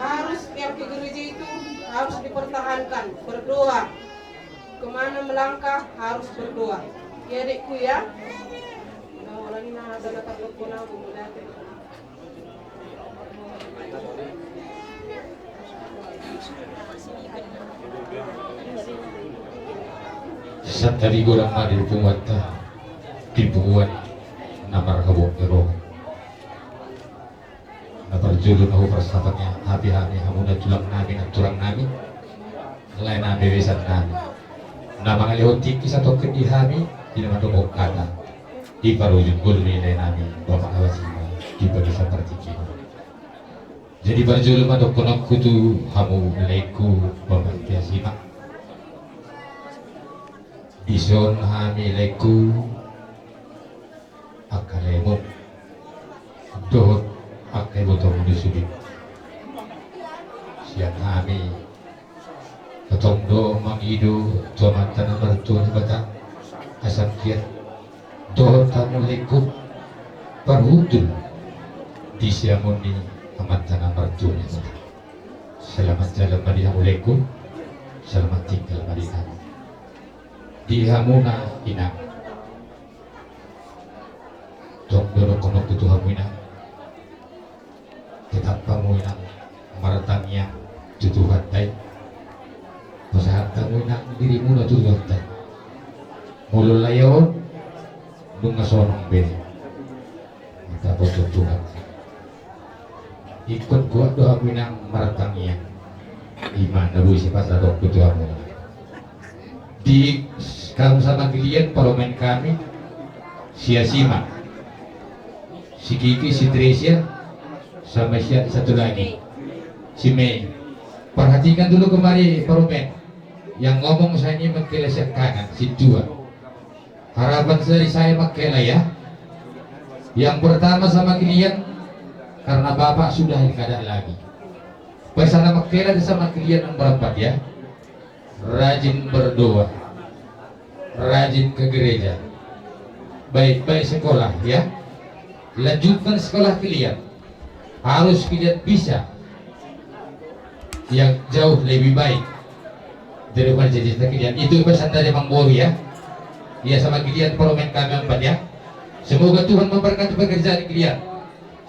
Harus yang ke gereja itu harus dipertahankan, berdoa. Kemana melangkah harus berdoa. Ya adikku ya. Nah, orang ini ada dekat lokona bumulate. Satari gorang madir pumata dibuat namar kabuk ero. Nabar julu nahu persahabatnya habi-habi hamuna tulang nami turang nami lain nami wesan nami nama ngalihoti kisah token di hami di nama dongok kata di parujun gulmi lain nami bapak awasima di bagi seperti kini jadi barjulu madok kutu hamu leku bapak tiasima ison hami leku akalemu dohot pakai botol disubik siang kami ketong do mangido to mantan bertuan batang asam kiat do tamu lekuk parhudul di siamoni mantan bertuan selamat jalan madinah lekuk selamat tinggal madinah di hamuna inang tong do kono kutu hamuna tetap kamu yang maratangnya tutuhan baik pasahan kamu yang dirimu na tutuhan baik mulu layon nunga sorong ben kita tutuhan ikut kuat doa minang maratangnya iman nabu si pasadok tutuhanmu di kamu sama kalian parlemen kami sia-sima si Kiki si Tresia sama satu lagi si Mei. Perhatikan dulu kemari Paromen yang ngomong saya ini mengkelesek kanan si dua harapan dari saya makela ya yang pertama sama kalian karena bapak sudah tidak ada lagi pesan makela sama kalian yang berempat ya rajin berdoa rajin ke gereja baik-baik sekolah ya lanjutkan sekolah kalian harus kalian bisa yang jauh lebih baik daripada cita-cita kalian. Itu pesan dari Mang Bowi ya. Ya sama kalian parlemen kami empat ya. Semoga Tuhan memberkati pekerjaan kalian,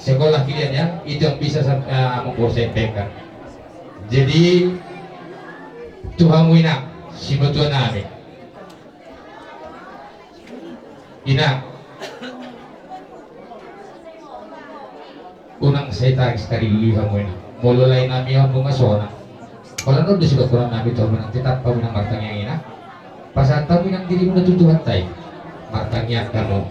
sekolah kalian ya. Itu yang bisa Mang Bowi sampaikan. Jadi Tuhan wina si betul nami. Ina unang saya tarik sekali dulu kamu ini mulu lain nami yang bunga sona kalau nanti sudah kurang nabi tuh menang tetap kamu nang martang yang ini pasal kamu yang dirimu na tutuhan tay martangnya kamu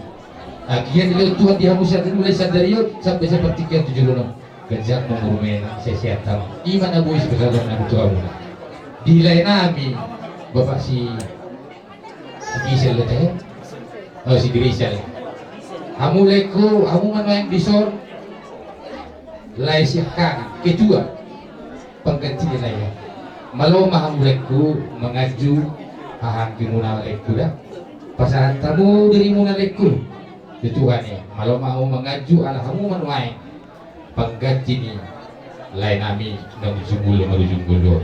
akhirnya dilihat Tuhan dihamusiakan mulai sadariot sampai seperti kian 7 lono gajak mengurumena sesiat kamu iman abu isi kesalahan nabi tuh kamu di lain nami bapak si Gisel teh oh si Grisel kamu leku kamu mana yang disor laisihkan kedua pengganti nilai malau mahamulekku mengaju paham kimunalekku dah pasaran tamu dari munalekku itu kan ya malau mau mengaju ala kamu manuai pengganti ni lain nami nang jumbul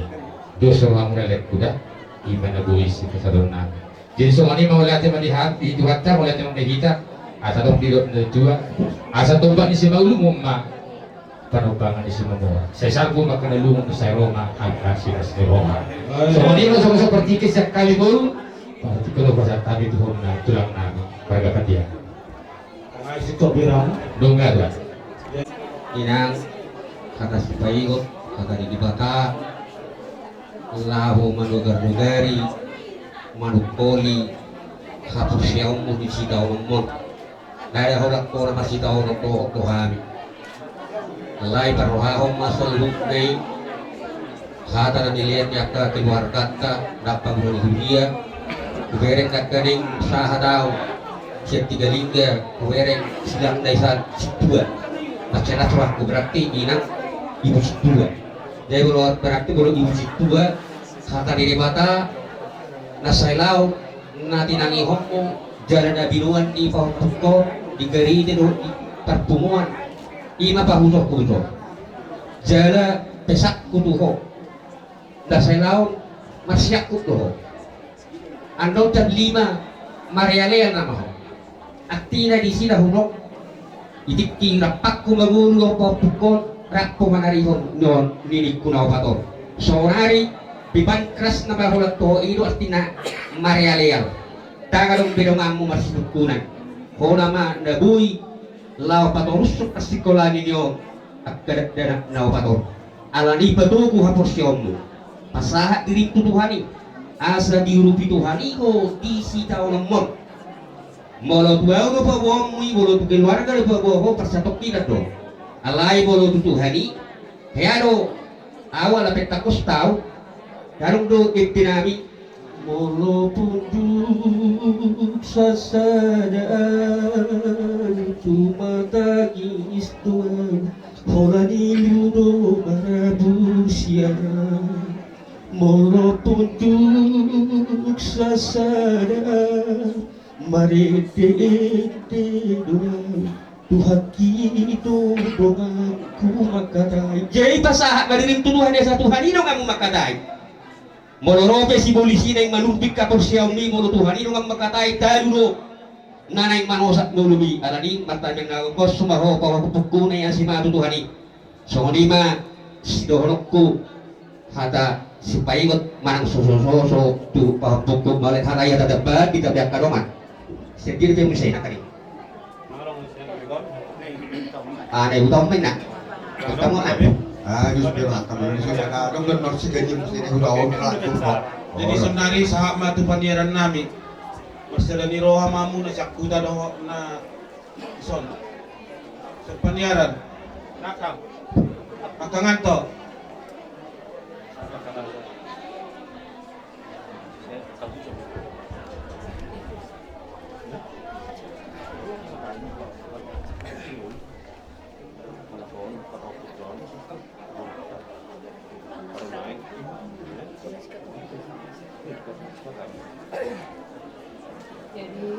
dosa mahamulekku dah iman abuis kesadonan jadi soalnya mau latih melihat itu hatta mau latih menghita asa dong di dua asa tombak ni si maulu mumma panumbangan ni si Mamora. Saya sanggup makanalungan sa Roma ang kasinas ni Roma. So hindi mo sa seperti kisah kali baru, pasti kalau pasal kami tuhon na tulang namin para kadia. Ay si Tobirang. Dunga dua. Inang kata si Paigot, kata di Bata, lahu manugar-nugari, manukoli, hapus siyaw mo di sitaw ng mon. Dahil hulak ko na masitaw ng to kami. Alay paruhahong masaluk ngay, kata na niliyan niya ka keluar kata, dapang dunia, kubereng kakaning saha daw, siya 3 lingga, kubereng silang daisan situa. Maksudnya suaraku berarti inang ibu situa. Jadi kalau berarti kalau ibu situa, kata diri mata, nasailau, natinangi homo, jalan nabinuan di pahok tuko, di gari di perpumuan, ima pahutok kuto, jalan pesak kutuho, nasailau masyak kutuho, ando dan 5 mariale nama ho, aktina di sini hunok. Itik rapak ku magulo po pukon rak po manarihon non nilik ku na pator. So hari biban kras na bahulat to ido artina marialeal. Tagalong bidongamu masitukunan. Ho nama nabuy lao patorus kasikola ninyo akadat danak na pator. Alani patuku haposyomu. Pasahat diri Tuhani. Asa diurupi Tuhani ko di sitaw ng mon. Molo tuau no pabo mui bolo tu keluarga no pabo ho persatok kita do. Alai bolo tu Tuhani. Heado awal la petakos tau. Darung do itinami molo punjuk sasadaan cuma tagis tuan horani ludo marabusian molo punjuk sasadaan marete doang Tuhan gitu doang ku makadai. Jadi pasahat madiring tuduhan dia satu hari dong kamu makadai. Molorope si polisi na yung manubik ka por siya umi molo Tuhan dong kamu makadai tayo nanay manosak nulubi alani mata yang nagos sumaho pawapupuk na yan si mga tutuhani. So hindi ma si dohonokku hata si Paigot manang soso tu pawapupuk malit haraya tadabat kita biak kadoman. Sendiri tu yang mesti nak kali. Này utang mấy nè, utang mau apa? Just biar kami ini sudah ada dong dan si gaji mesti ini udah orang lah tu. Jadi sebenarnya sahabat matu pandiaran nami, masalah ni roha mamu na sakuda doh na son. Sepandiaran, nakam, akangan to. Jadi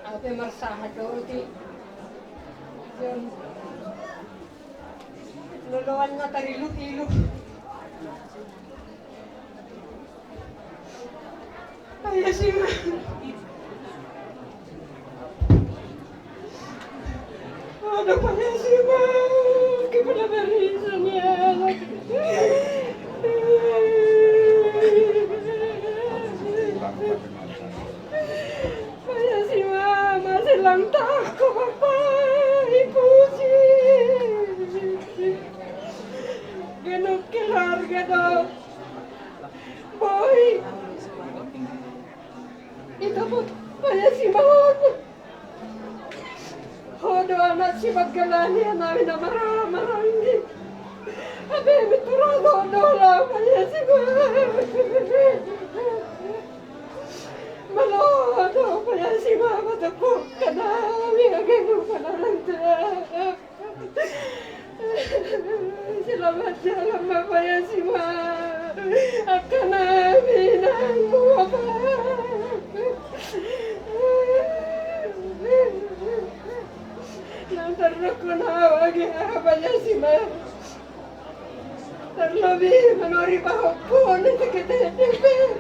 apa marsahado di yun luluan nga tariluk-iluk kaya si ma ano kaya si ma kaya berisan niya kaya si mama silang tako papa ipusi ganun keluarga do boy ito po kaya si mama hodo anak si maggalani namin na marami abe miturado dola kaya si mama Malo, kaya si mama tapok ka na, minagay mo pa na lang Salamat siya lang kaya si mama, at ka namin ang mga pa. Nang tarok ko na, wag kaya si mama. Terlabi, menori bahwa pun kita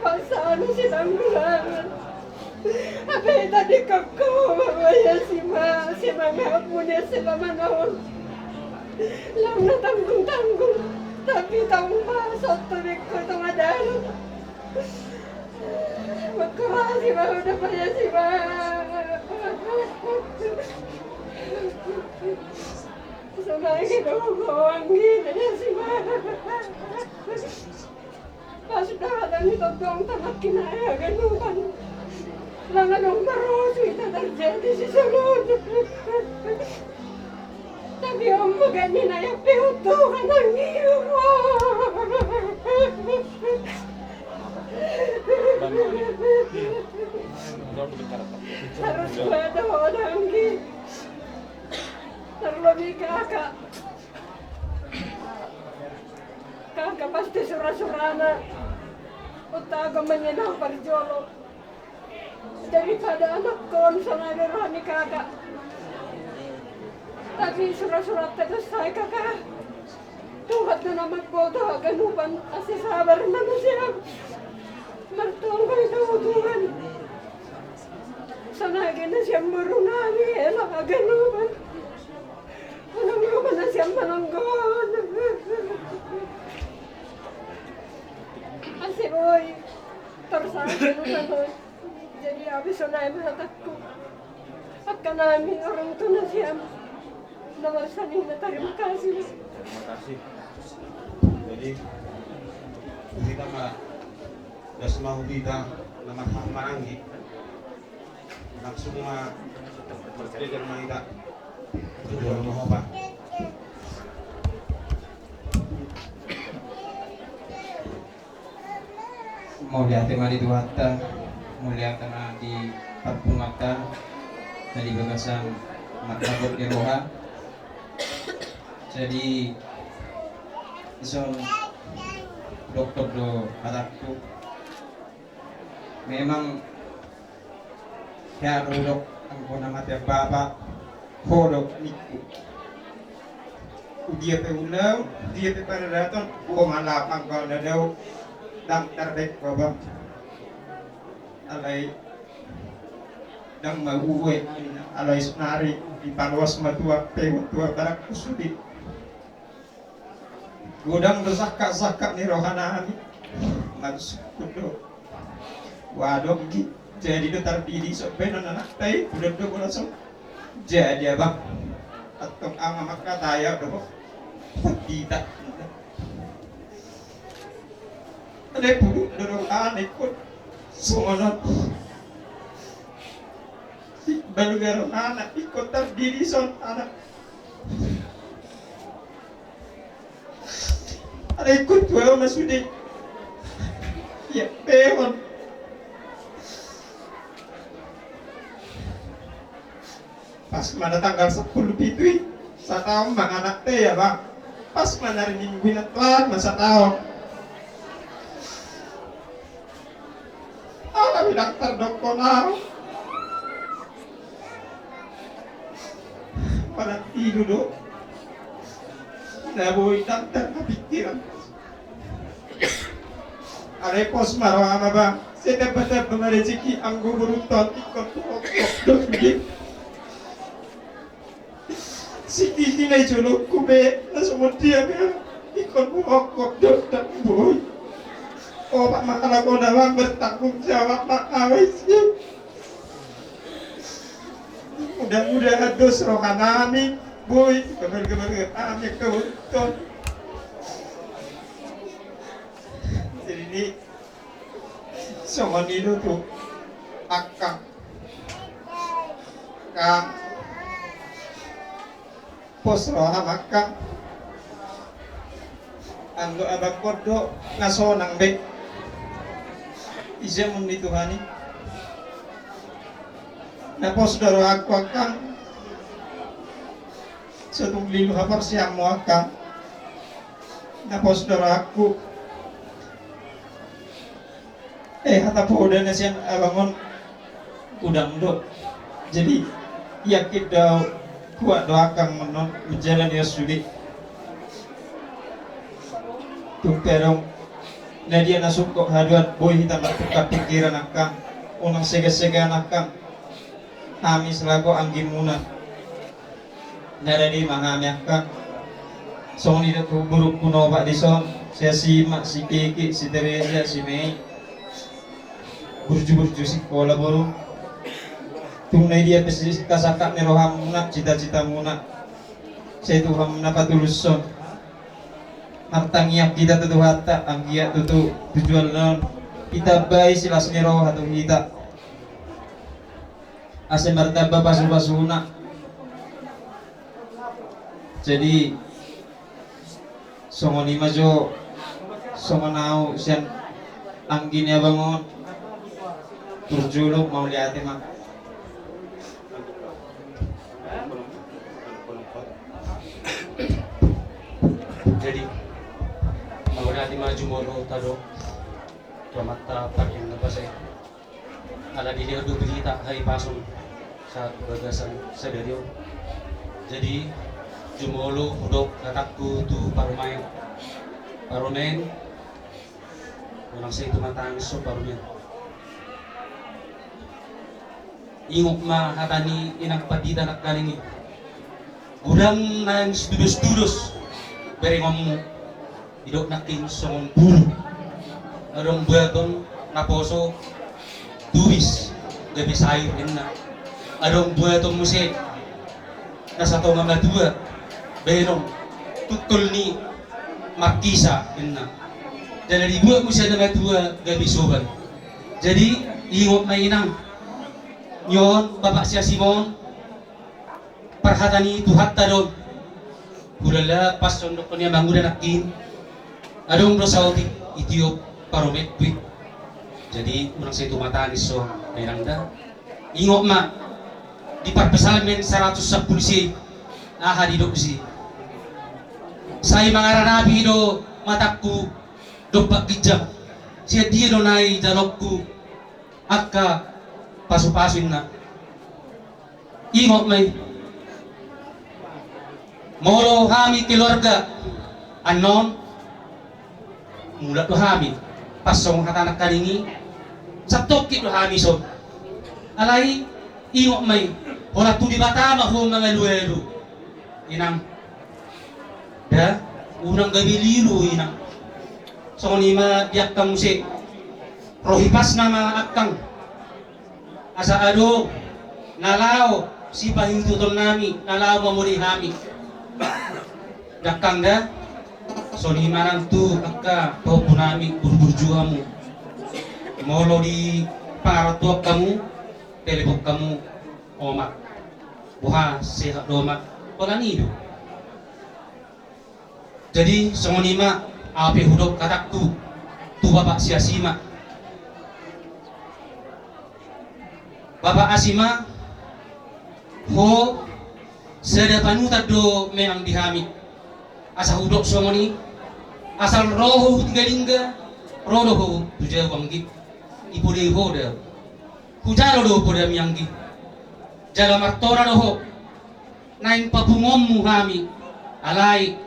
pasal silang bulan. Apa yang tadi kau ya si ma ngapun ya selama nahon. Lang na tanggung-tanggung. Tapi taong pasok tulik ko itong adalan. Magkurasi ba na pa niya si Ma? So nakikinukuha ang gina niya si Ma. Pasdahalan nito doong tamat kinaya ganutan. Lang anong maroso itatarjeti si Salud. Tapi ang maganin ay piutukan ng iyo mo. Harus pada orang ki. Terlebih kakak. Kakak pasti surah-surana. Utaga menyenang perjolok. Daripada anak kon sana derani kakak. Tapi surat-surat itu saya kakak. Tuhan na naman po ito, ganupan, kasi sabar na siya. Martong ko ito, Tuhan. Sanagin na siya marunami, ganupan. Anong naman na siya mananggon. Kasi boy, tersangka na to. Jadi habis sunay mahatak ko. At kanamin orang ito na siya. Nawasanin na terima kasih. Terima kasih. Jadi kita mah dah semua kita nama marangi. Nak semua berjalan kita berjuang mau apa? Mulia tema di Tuhatta, mulia tema di Parpungata, dari bagasan martabot di Roha. Jadi isong dokter do kataku memang ya rodok ang nama tiap bapak hodok niku dia pe ulau dia pe pada datang malap ang kau dadau dang tardek babak alai dang maguwe alai sunari di panwas matua pe tua barak kusudi Gudang bersakak-sakak ni rohana kami maksud kudo waduh jadi itu terdiri sebenarnya anak tay udah langsung jadi abang atau ama maka taya udah tidak ada pun dorong anak ikut semua si baru anak ikut terdiri son anak ada ikut dua mas sudah ya peon pas mana tanggal 10 itu satu bang anak teh ya bang pas mana hari minggu telat masa tahun ala dokter dokonal pada tidur nah boy dokter kepikiran ada pos marah ama bang saya dapat rezeki anggur beruntun ikut dokter si titi na julok ko be na sumuti aga ikon mo ako dokter boy o pak makala ko naman bertanggung jawab makaway siya mudah-mudahan dos roka namin boy kabar-kabar kami kawuton jadi ini sama nilo tuh akang kang pos roha maka ando abang kodo ngasonang be isya mun dituhani na pos doro aku akang setong lilu hapar siyang mo akang na pos doro aku hata po udah na siyang abangon udang do jadi yakin daw kuat doakan menon berjalan ya sulit tumperong na dia nasukok haduan boy hitam bertukar pikiran akang unang sega-sega akang kami selaku anggi muna nada di mangami akang Sony na buruk kuno Pak Dison, saya si Mak, si Kiki, si Teresa, si Mei, burju si kola buru. Tunai dia pesis kasakak ni roham muna, cita-cita muna. Saya Tuhan menapatulus son. Martangiak kita tutu hata, anggiat tutu tujuan non. Kita bayi silas ni roh atau kita. Ase martaba pasu-pasuna. Jadi songo lima jo songo nau sian anggin ya bangun turjuluk mau liatin mak. Jadi mau liatin maju molo tado mata pakai apa saya ala dia dua berita hari pasung saat bagasan sederio. Jadi jumolo hudok katakku tu parumain orang saya itu matang so parumain ingok ma hatani inang patita nak kalingi gudang nang studus beri ngomong hidok naking songon bulu adong buaton naposo duwis gabi sayur inna adong buaton musik nasa to mga dua berong tukul ni makisa inna dan dibuat musia na dua gabi soban jadi ingot na inang nyon bapak siya Simon perhatani tuhat tadon hulala pas sondok niya bangunan nakin adong rosauti itiop paromet tweet jadi orang saya itu mata so inang da ingot ma di perpesalmen 110 si aha di doksi saya mangaranabi do mataku do pagijak siya dia do nai jalokku akka pasu-pasuin na ingot may molo kami keluarga anon mula do kami pasong hatanak kalingi sa tokit do kami so alay ingot may wala tu di batama ho mga luelo inang da unang gabi lilu inang so ni ma diak kang musik rohipas na mga akang asa ado nalao si pahintuton nami nalao mamuri hami dakang da so ni manang tu akka topo nami burburjuamu molo di paratuak kamu telepon kamu omak buha sehat domak polanido jadi songonima api hudok katakku tu bapak si Asima bapak Asima ho sada panutat do memang dihami asa hudok songoni asal roho tigalingga rodo ho tuja wangi ipode hoda hujalo do poda miyanggi jala martora doho naing papungommu hami alai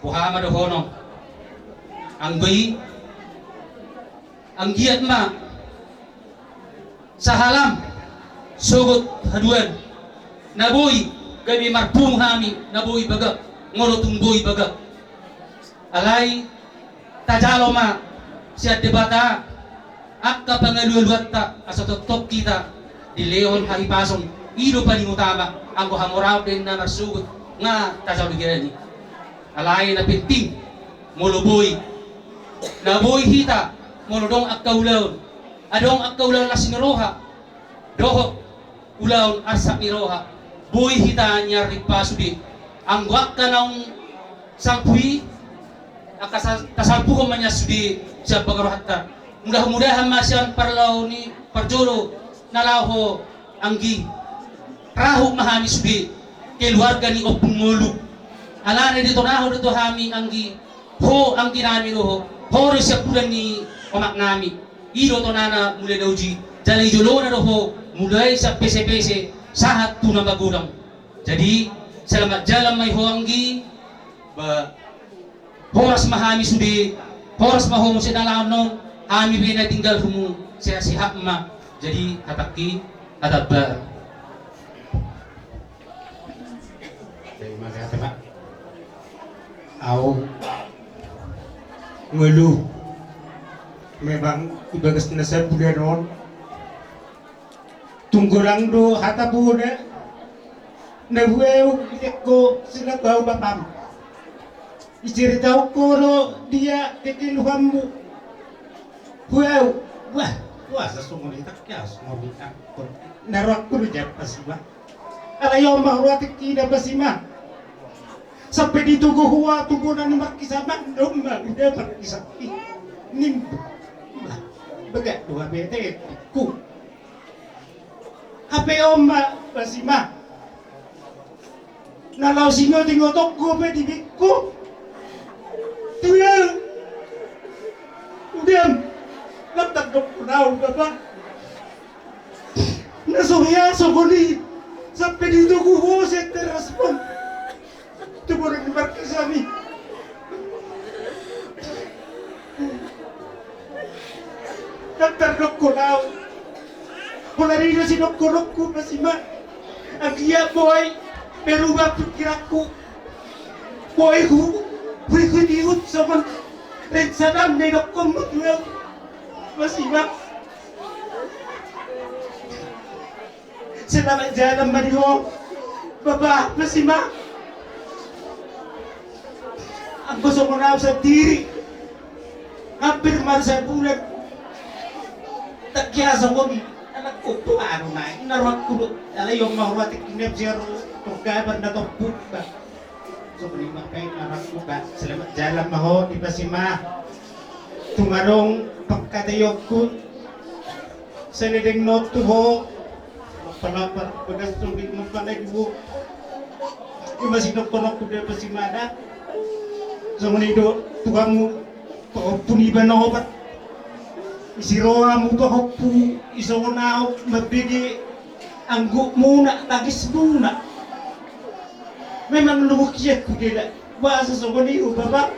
buhama dohono anggoy anggiat ma sahalam sogot haduan naboy gabi marpung hami naboy baga ngorotung boy baga alai tajalo ma siat debata akka pangalualuat ta asa totok kita di leon haripason ido paling utama ang hamorao din na masugot nga tasaw ni alay na pinting muluboy naboy hita mulodong akkaulaw adong akkaulaw na siniroha doho ulaw asa niroha boy hita niya ripasudi ang wak ka ng sangpui kasampuhan man niya sudi siya pagarohatta mudah-mudahan masyan parlaw ni parjolo nalaho anggi rahu mahami sudi keluarga ni opungulu alane dito naho dito hami anggi ho anggi nami ho rin siya pulan ni omak nami iro to nana mulai dauji jalay jolo na ho mulai sa pese-pese sahat tu na magulang jadi salamat jalan may ho anggi ba horas mahami sudi horas mahomo si nalaon no ami bina tinggal humu siya si hakma jadi hataki hatabar. Terima kasih Pak. Aku ngeluh. Memang ibagas na sa bulan tunggu lang do hata buda nabuew ko sila kau bapam iceritaw ko ro dia kekiluhan mo buew wah sa sumunita kaya sumulita ko narak ko rin pasima alayaw mahuwatik kina pasima sampai dito ko huwa tubunan ni Markisama lumang dia Markisaki nimbo baga dua bete ku hape oma pasima nalau singo tingotok ko pe dibikku tuyang udah latak dok nau bapak nasuhya sokoli sampai dito ko huwa sa terespon tuburan ni Markisami Dokter Nau, polarino si Nokku pasima. Ang iya boy, berubah pikiranku. Boy ku diut sama rensadam ni Nokku mutual pasima. Selamat jalan Mario, Baba pasima. Ang gusto mo na sa diri, hampir masa bulan. Kaya mo anak ko to ano na inaruat ko ala yung mahuwatik kinep zero tugaban na topuk ba so lima kay anak ko ba salamat jalan maho di pasima tumarong pagkatayog ko sa niding not to ho palapar bagas tubig mo panagbo imasinok ko ko di pasima na so manido tugang mo puniban na obat isiroa mo ba hokpu isonao mabigi anggu muna tagis muna memang lumukiyat ko dila bahasa sogoni ubaba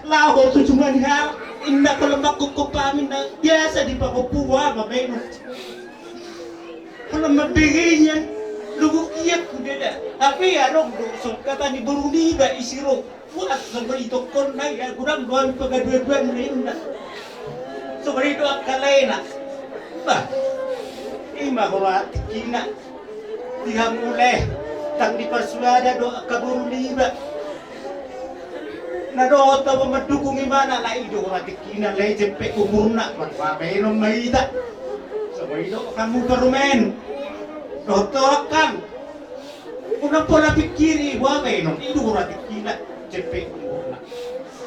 laho tu cuma hal indah kalau makuk pamin na biasa di pakopuwa mabeno kalau mabiginya lumukiyat ko dila tapi anong so kata ni buruni ba isiro buat seperti tokon na ya kurang doang pegadua-dua na seperti itu akalena bah ima horat kina diham mulai tang di persuada doa kabur liba na doa tawa madukung imana la ido horat kina lai jempe umurna papeno maita seperti itu kamu perumen dotokan una pola pikiri wapeno ido horat kina cepet umurna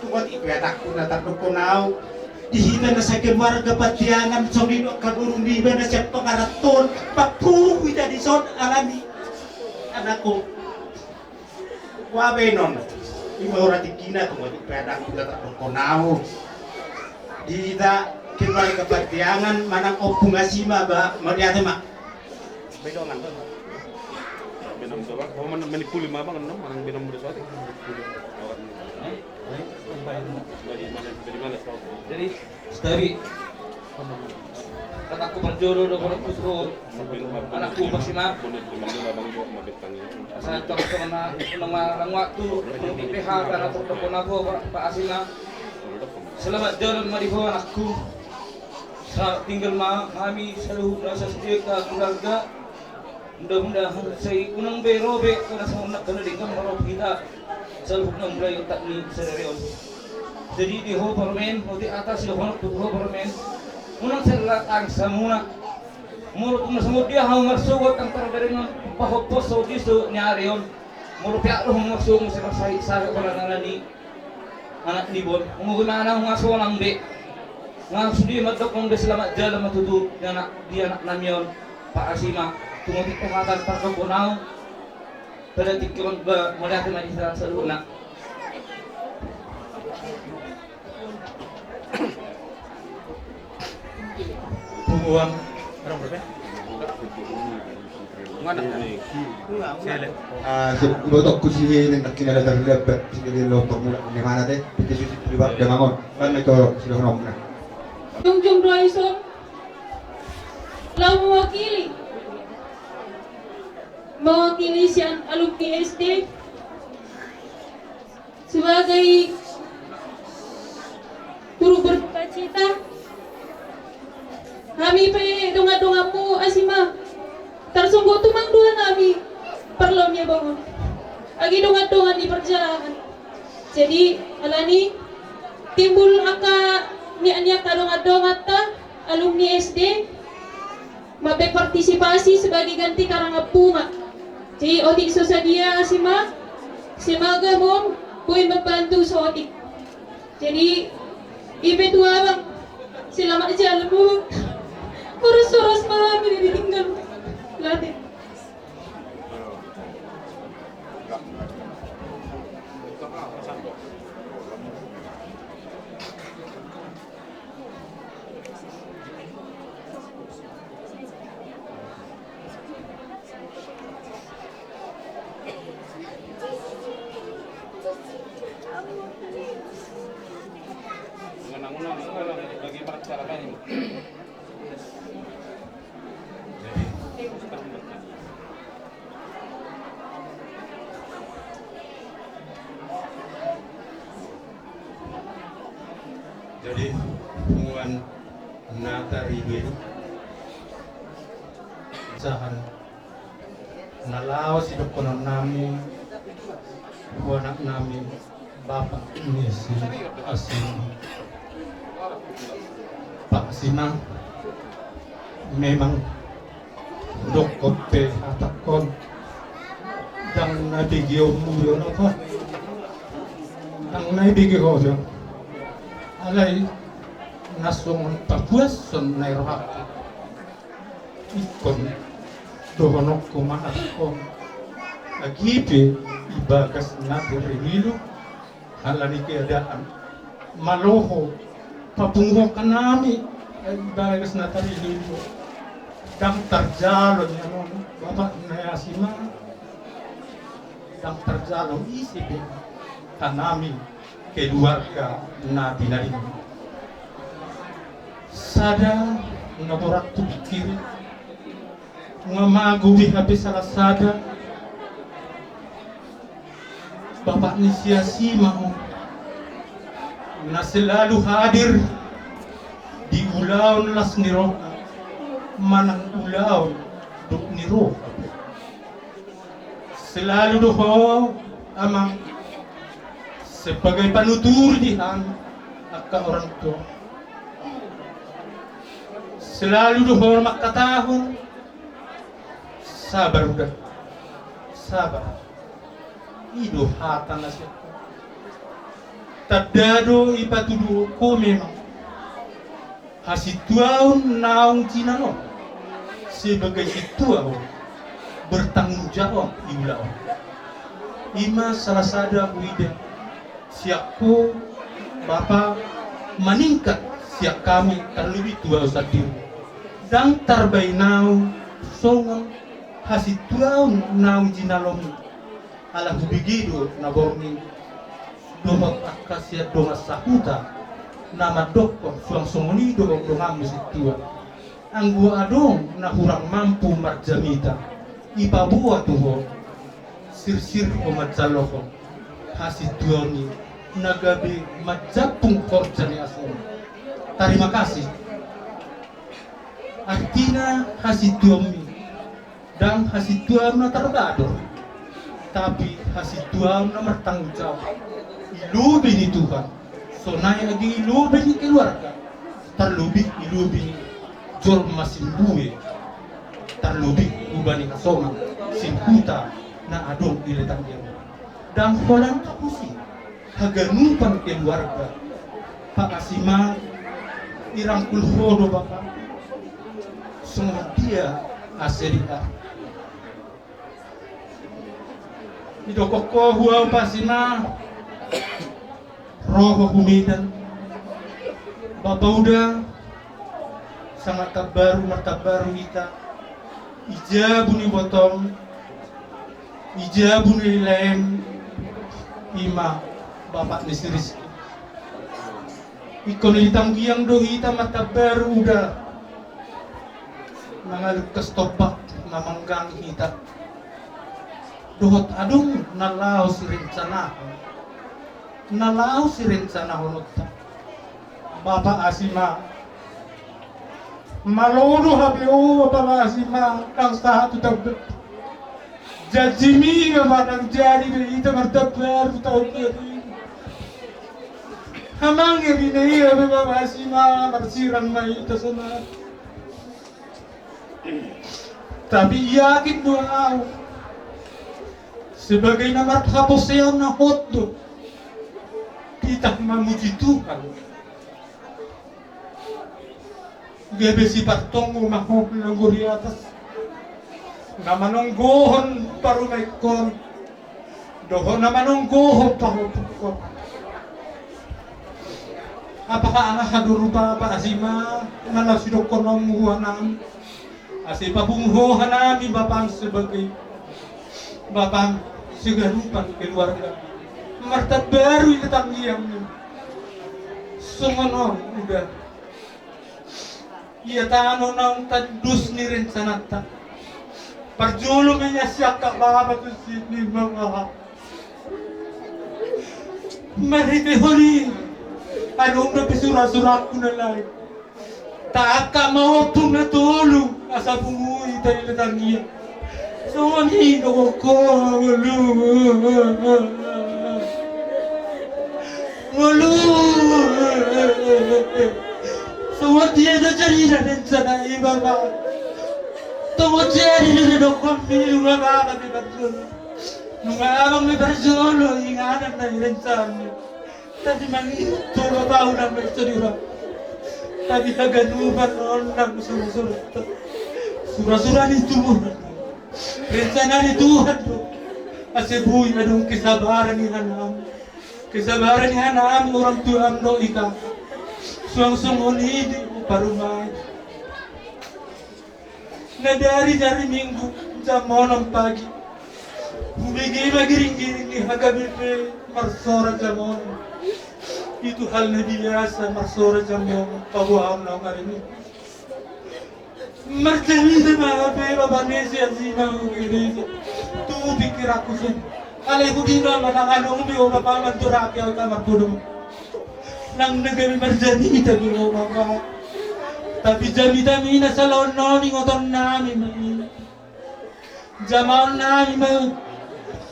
tumat ipetak kuna takukunau dihina na sa warga Patiangan sorino kaburung di na siya pangaraton pagpuro kita di son alami anak ko wabe non imora tikina tumat ipetak kuna takukunau dihita warga Patiangan manang opung asima ba mariate mak bedongan benam doang mau manipuli mama kan orang benam bersatu jadi dari kataku berjodoh dengan kusro anakku maksimal asal contoh nama waktu di PH karena protokol aku Pak Asina selamat jalan mariho anakku tinggal kami selalu rasa setia keluarga mudah-mudahan saya unang berobe karena sama nak kena dengan merob kita selalu nak mulai otak ni serius jadi di hoverman di atas di hoverman unang serlakan semua mulut semua dia hang marsugot ang terbereng pahopos so diso nyarion mulut pihak lo masuk mesti rasai sa orang ni anak ni bon umugana ngaso lang be ngasudi madok ng selamat jalan matutu dia anak namion Pak Asima tumutik pematan pagkakunaw pada tikiran ba mula tayo manisa sa luna Puguang orang berapa? Botok ko si Helen at kinala terlebet sige lotok mula ni mana teh piti susi pribad demangon kan ito sila honom na Jungjung Royson lalu mewakili si alumni SD sebagai turut berduka cita. Kami pe donga-dongamu asima tersungguh tumang dua nami perlu nya bangun lagi donga-dongan di perjalanan. Jadi alani timbul aka niat-niat donga-donga ta alumni SD mabe partisipasi sebagai ganti karangapunga. Jadi otik sosadia asima semaga mom boy membantu sotik. Jadi ibe tua bang selamat jalan bu. Urus-urus mami ditinggal latih. Bagaimana cara kalian? Jadi hubungan nata ribu jahan nalawas hidup konon nami anak nami bapak ini si asin Pak Sina memang dokot pe atakon dang nabigyo muyo na pa dang nabigyo yo alay nasong papuas son nairohak ikon dohonok kumahat ko agipe ibagas na berililu halani keadaan maloho papungho kanami ibagas na tarililu dang tarjalo ni ano bapak nayasima dang tarjalo isipin kanami keluarga na binarin sada naborak tu pikir ngamaguwi habis salah sada bapak ni siasima na selalu hadir di ulaun las niro manang ulaun duk niro selalu doho amang sebagai penutur dihan akka orang tua selalu dihormat katahun sabar udah sabar ido hatan nasib tadado ipatudu ko memang hasituaun naung cinano sebagai situau bertanggung jawab iulau ima salah sada uida siapku Bapak meningkat siap kami terlebih tua sadir dan terbainau songon hasil tuaun nau jinalomi ala hubigido na borni dohot akasia donga sahuta nama dokon suang songoni dohot donga musitua anggu adong na hurang mampu marjamita ipabua tuho sir-sir umat-saloko hasil tuauni nagabi majapung korjani ason. Terima kasih. Artinya hasil tuami dan hasil tuam na terbado, tapi hasil tuam na bertanggung jawab. Ilubi ni Tuhan, sonai lagi ilubi ni keluarga, terlebih ilubi ni jor masin buwe, terlebih ubani kasoma, simputa na adong iletan dia. Dan holang tapusi. Haganupan keluarga Pak Asima irangkul hodo bapak semua dia aseria idokoko huau Pak Asima roho humidan bapak udah sangat martabaru kita ijabu ni botong ijabu ni lem ima Bapak Nisiris ikon hitam giang do hitam mata baru udah nangaluk kestopak namanggang hitam dohot adung nalau rencana Nalau si rencana honota. Bapak Asima. Malodo habio Bapak Asima kang satu tahu. Jajimi bapak jadi itu martabar tahu ini. Hamang ini ya Bapak Asima bersirang mai itu sana. Tapi yakin doa sebagai nama taposean na hotdo kita memuji Tuhan. Gebe si patongo mahok nangguri atas. Namanong gohon paru maikon. Dohon namanong gohon pahopukon. Apakah anak hadurupa Pak Asima nalasidokon ng muhanam? Asi pabungho hanami Bapak sebagai Bapak segarupan keluarga. Marta baru itu tanggiyamnya. Sungonon udah. Iya tano nang tadus ni rin sanata. Parjulo niya siya kababa to sini mga. Marite holi. Anong napisura-sura ko na lang. Taka maupong na tulong. Asa bunguy tayo na tangiya. So anino ko. Malu. So what dia na dyan rin sana ibaba. Tumutiyari na rin ako kami yung mga katibatun. Nung abang may persolo, inganan na rin sa amin. Tadi mangito babaw na may surira. Tadi haganuban noon ng surusurat. Surasura ni Tuhan. Rencana ni Tuhan do. Asibuy na dong kisabaran ni Hanam. Kisabaran ni Hanam orang Tuhan do ika. Suang-suang hindi parumay. Na dari minggu jam 6 pagi. Bigay magiring-giring ni Hagabipe marsora jamon. Itu hal na biasa marsora jamon pabuhan na ngayon. Marjani na mga pera banesi azima ugirisa. Tu pikir aku sih. Alay ko din naman ang anong may umapaman turaki ang kamartulong. Nang nagami marjani tabi mo mga. Tapi jami-jami na sa laon noni ngoton namin may. Jamaon namin may.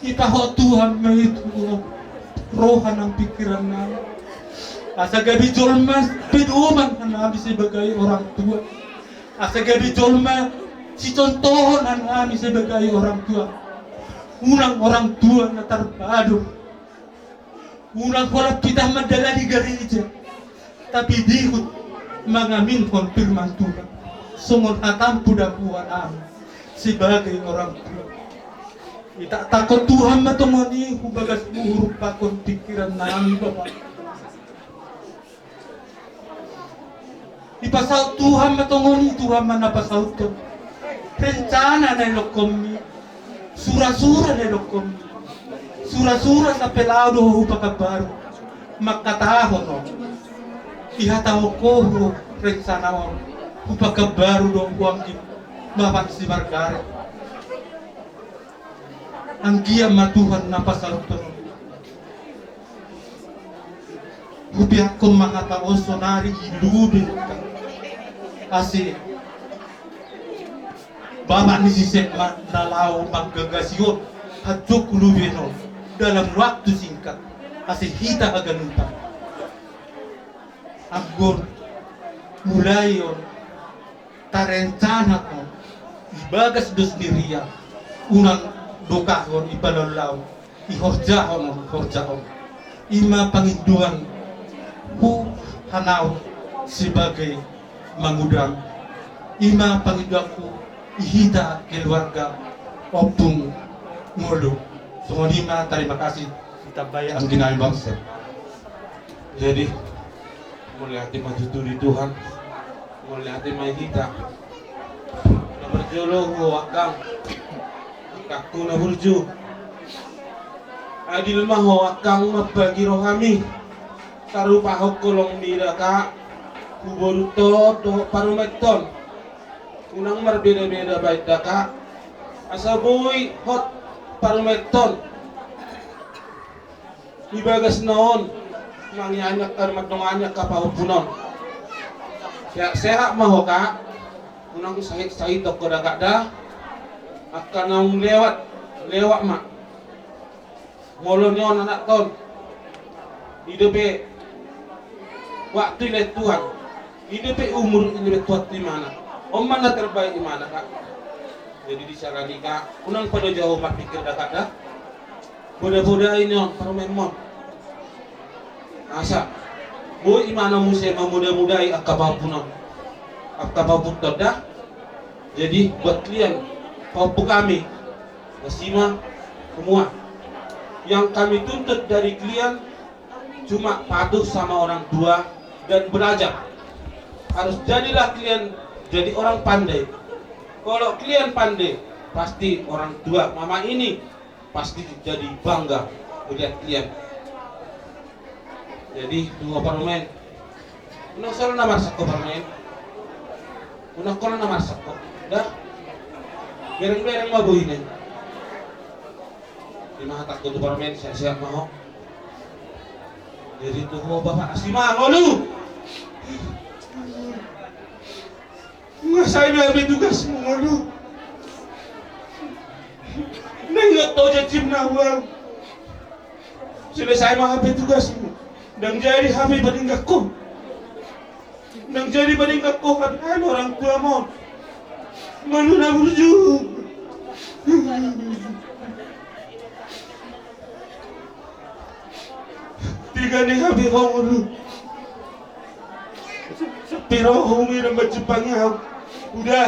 Itaho Tuhan may ito. Rohan ang pikiran namin. Asa gabi jolma pinuman na namin sebagai orang tua. Asa gabi jolma si contohon na namin sebagai orang tua. Unang orang tua na terpadu. Unang kolap kita madala di gereja. Tapi dihut mengamin firman Tuhan. Sungon hatampu dapuan amin sebagai orang tua. Ita takut Tuhan matungoni hubagas muhuruk pakon pikiran namin Bapak. Ipasaut Tuhan matungoni Tuhan manapasaut ko. Rencana na lokomi. Sura-sura na lokomi. Sura-sura sa pelado hupakabaru. Makatahon no. Ihataw ko rencana mo. Hupakabaru dong kuangkin. Bapak si Margaret. Ang giyam matuhan na pasaruton. Hubiak kong mga tao sonari ilubin ka. Kasi Bapak ni si Sekman nalaw maggagasyon at lubin dalam waktu singkat. Kasi hita aganutan. Agon mulai yon tarencana ko ibagas dos diriya unang dokahon ipalalaw ihorjahon ima panginduan hu hanaw sebagai mangudang ima panginduan ku ihita keluarga opung ngolo semua lima terima kasih kita bayar ang ginawang bangsa. Jadi mulai hati majuturi Tuhan, mulai hati mahita. Nomor jolo wakang, kaku na burju. Adil mah wakang mabagi rohami. Karu pahok kolong mira ka, kuboruto to parumeton. Unang marbeda-beda baik daka. Asaboy hot parumeton. ibagas noon mangianyak ka matnonganyak ka paupunon ya sehat maho ka unang sakit ko kada akan nang lewat mak ngolon yon anak ton hidup waktu ini Tuhan hidup umur ini Tuhan di mana mana terbaik di mana kak jadi di sana nikah unang pada jauh mak pikir dah boda-boda ini on permemon asa boy imana musim muda-mudai akapapun dah jadi buat kalian paupu kami Basima semua yang kami tuntut dari kalian cuma patuh sama orang tua dan belajar harus jadilah kalian jadi orang pandai kalau kalian pandai pasti orang tua mama ini pasti jadi bangga melihat kalian jadi dua parlemen unang selalu nama sakko parlemen unang kono nama sakko dah bereng-bereng mabuhin di mana takut parlemen siap-siap mau jadi tuh bapak Asima ngolu nggak saya ambil tugasmu ngolu nggak tahu jajim nawang sudah saya mau ambil tugasmu dan jadi habis bandingakku dan jadi bandingakku kan orang tua mau manuna berjuang tiga nih habis mau dulu sepiro humi dan Jepangnya udah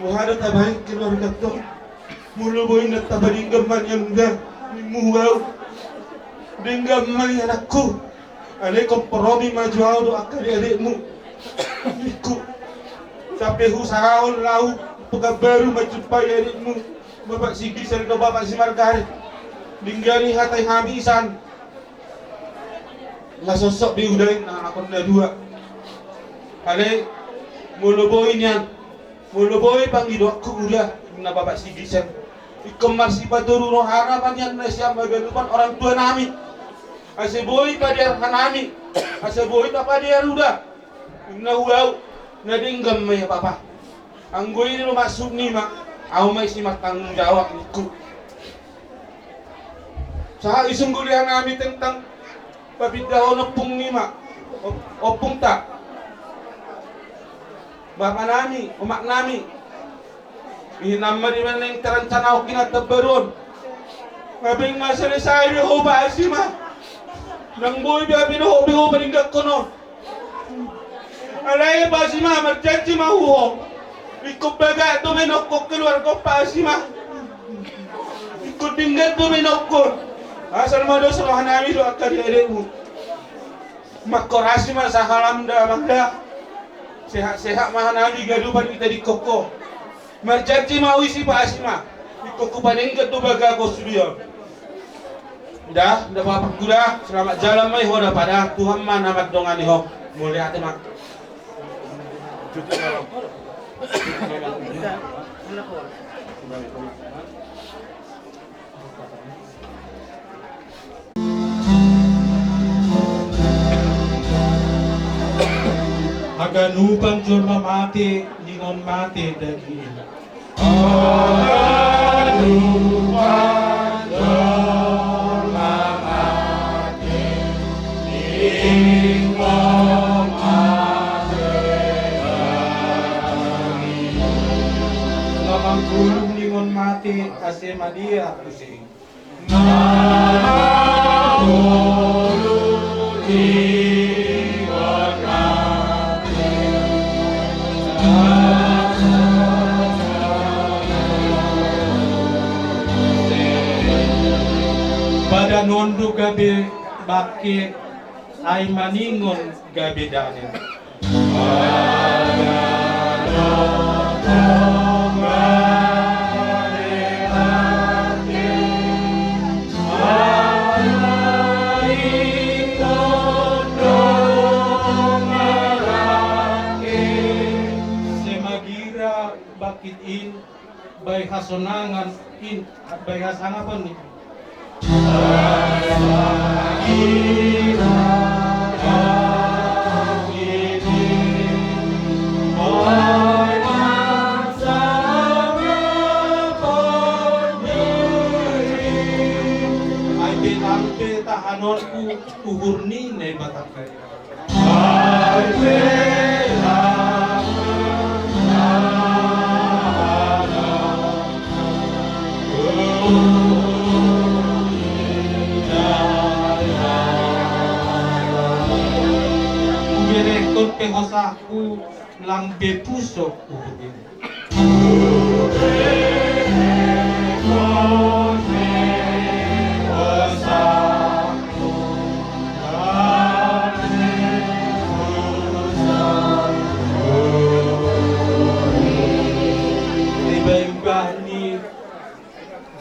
wahada tabahin keluarga tuh mulu boy na tabadinggaman yang enggak muhaw dinggaman anakku alay kompromi majuaw do akali-alikmu iku sampai husahon lau pagbabaru majupay alikmu bapak sige sa ito bapak si Margaret dinggani hatay habisan masosok di udahin na akon na dua alay muluboy niyan muluboy pangido aku udah na bapak sige sa Ikamar si Baduru no harapan yan na siya magalupan orang tua namin. Asa boy pa diar kanami. Asa boy pa diar udah. Nahuaw na dinggam may papa. Ang goy ni masuk ni mak. Aw may si matanggung jawab niku. Sa isang gulihan namin tentang pabidaw na pung ni mak. Opung tak. Bapak nami, umak nami. Hinamma di mana yang terencana kinatabaron. Mabing masalasay ni ho ba Asima. Nang boy biabi no ho maringgat kono. Alay ba Asima marjanji mahuho. Ikut baga to menokok keluar ko pa Asima. Ikut dinggat to menokok. Asal mado sulahan nami do akari ademu. Makor Asima sa halamda magda. Sehat-sehat mahanami gadupan kita di koko. Marjanji mau isi Pak Asima. Iko kupaning ke baga ko studio. Dah bapak gula selamat jalan mai hoda pada Tuhan mana mat dongani ho. Mulai ate mak. Aganupang jorma mati, ningon mati daging. Lamang gulong ningon mati, ase madia pusing. Pada nondo gabe baki ay maningon gabe danin. Semagira bakit in bay hasonangan in at bay hasangapan ni. Tahanonku uhurni ne batakai. Direktur pehosaku lang bepusok uhurni.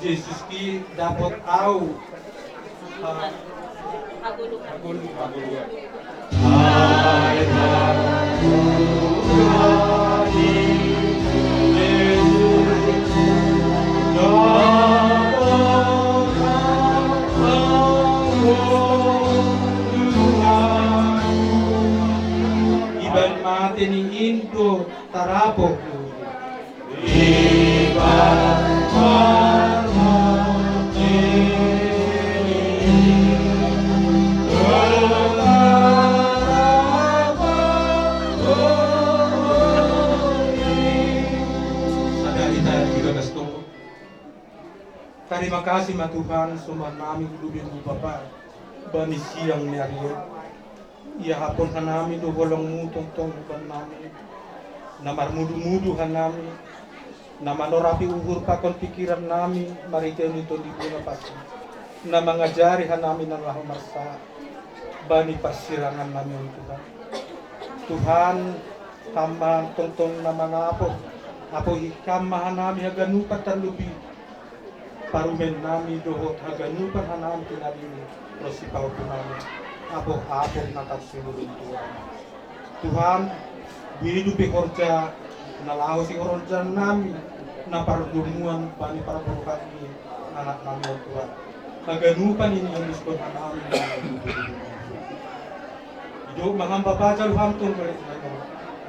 Yesus ki dapat tahu iban mati ni Indo tarapok Terima kasih ma Tuhan sumber nami lubin mu Bapa bani siang ni ariyo. Ia hapon hanami do bolong mu tong ban nami. Namar mudu-mudu hanami. Namanorapi uhur pakon pikiran nami marite nito di bulan pasti. Na mangajari hanami ng lahamarsa bani persirangan nami Tuhan. Tuhan tambah tong na mga apo hikam hanami haganupat terlebih parumen nami dohot haganupan hanam tinadini rosipaw nami apok nakatsululun Tuhan. Tuhan bidu bekorja nalaho si orja nami na parlumuan bani para burukat ni anak nami Tuhan. Haganupan ini yang diskon hanami hidup mangamba baca luhamtong balik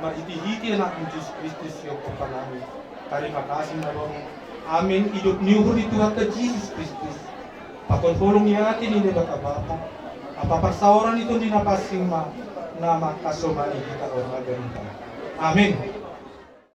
mariti-hiti anak Yesus Kristus yung pampanami. Terima kasih narong amin hidup niuhur di Tuhan ke Yesus Kristus. Pakonfolong niya atin ini bata-bata. Apa-pasauran itu dinapasing nama kasomani kita orang agama. Amin.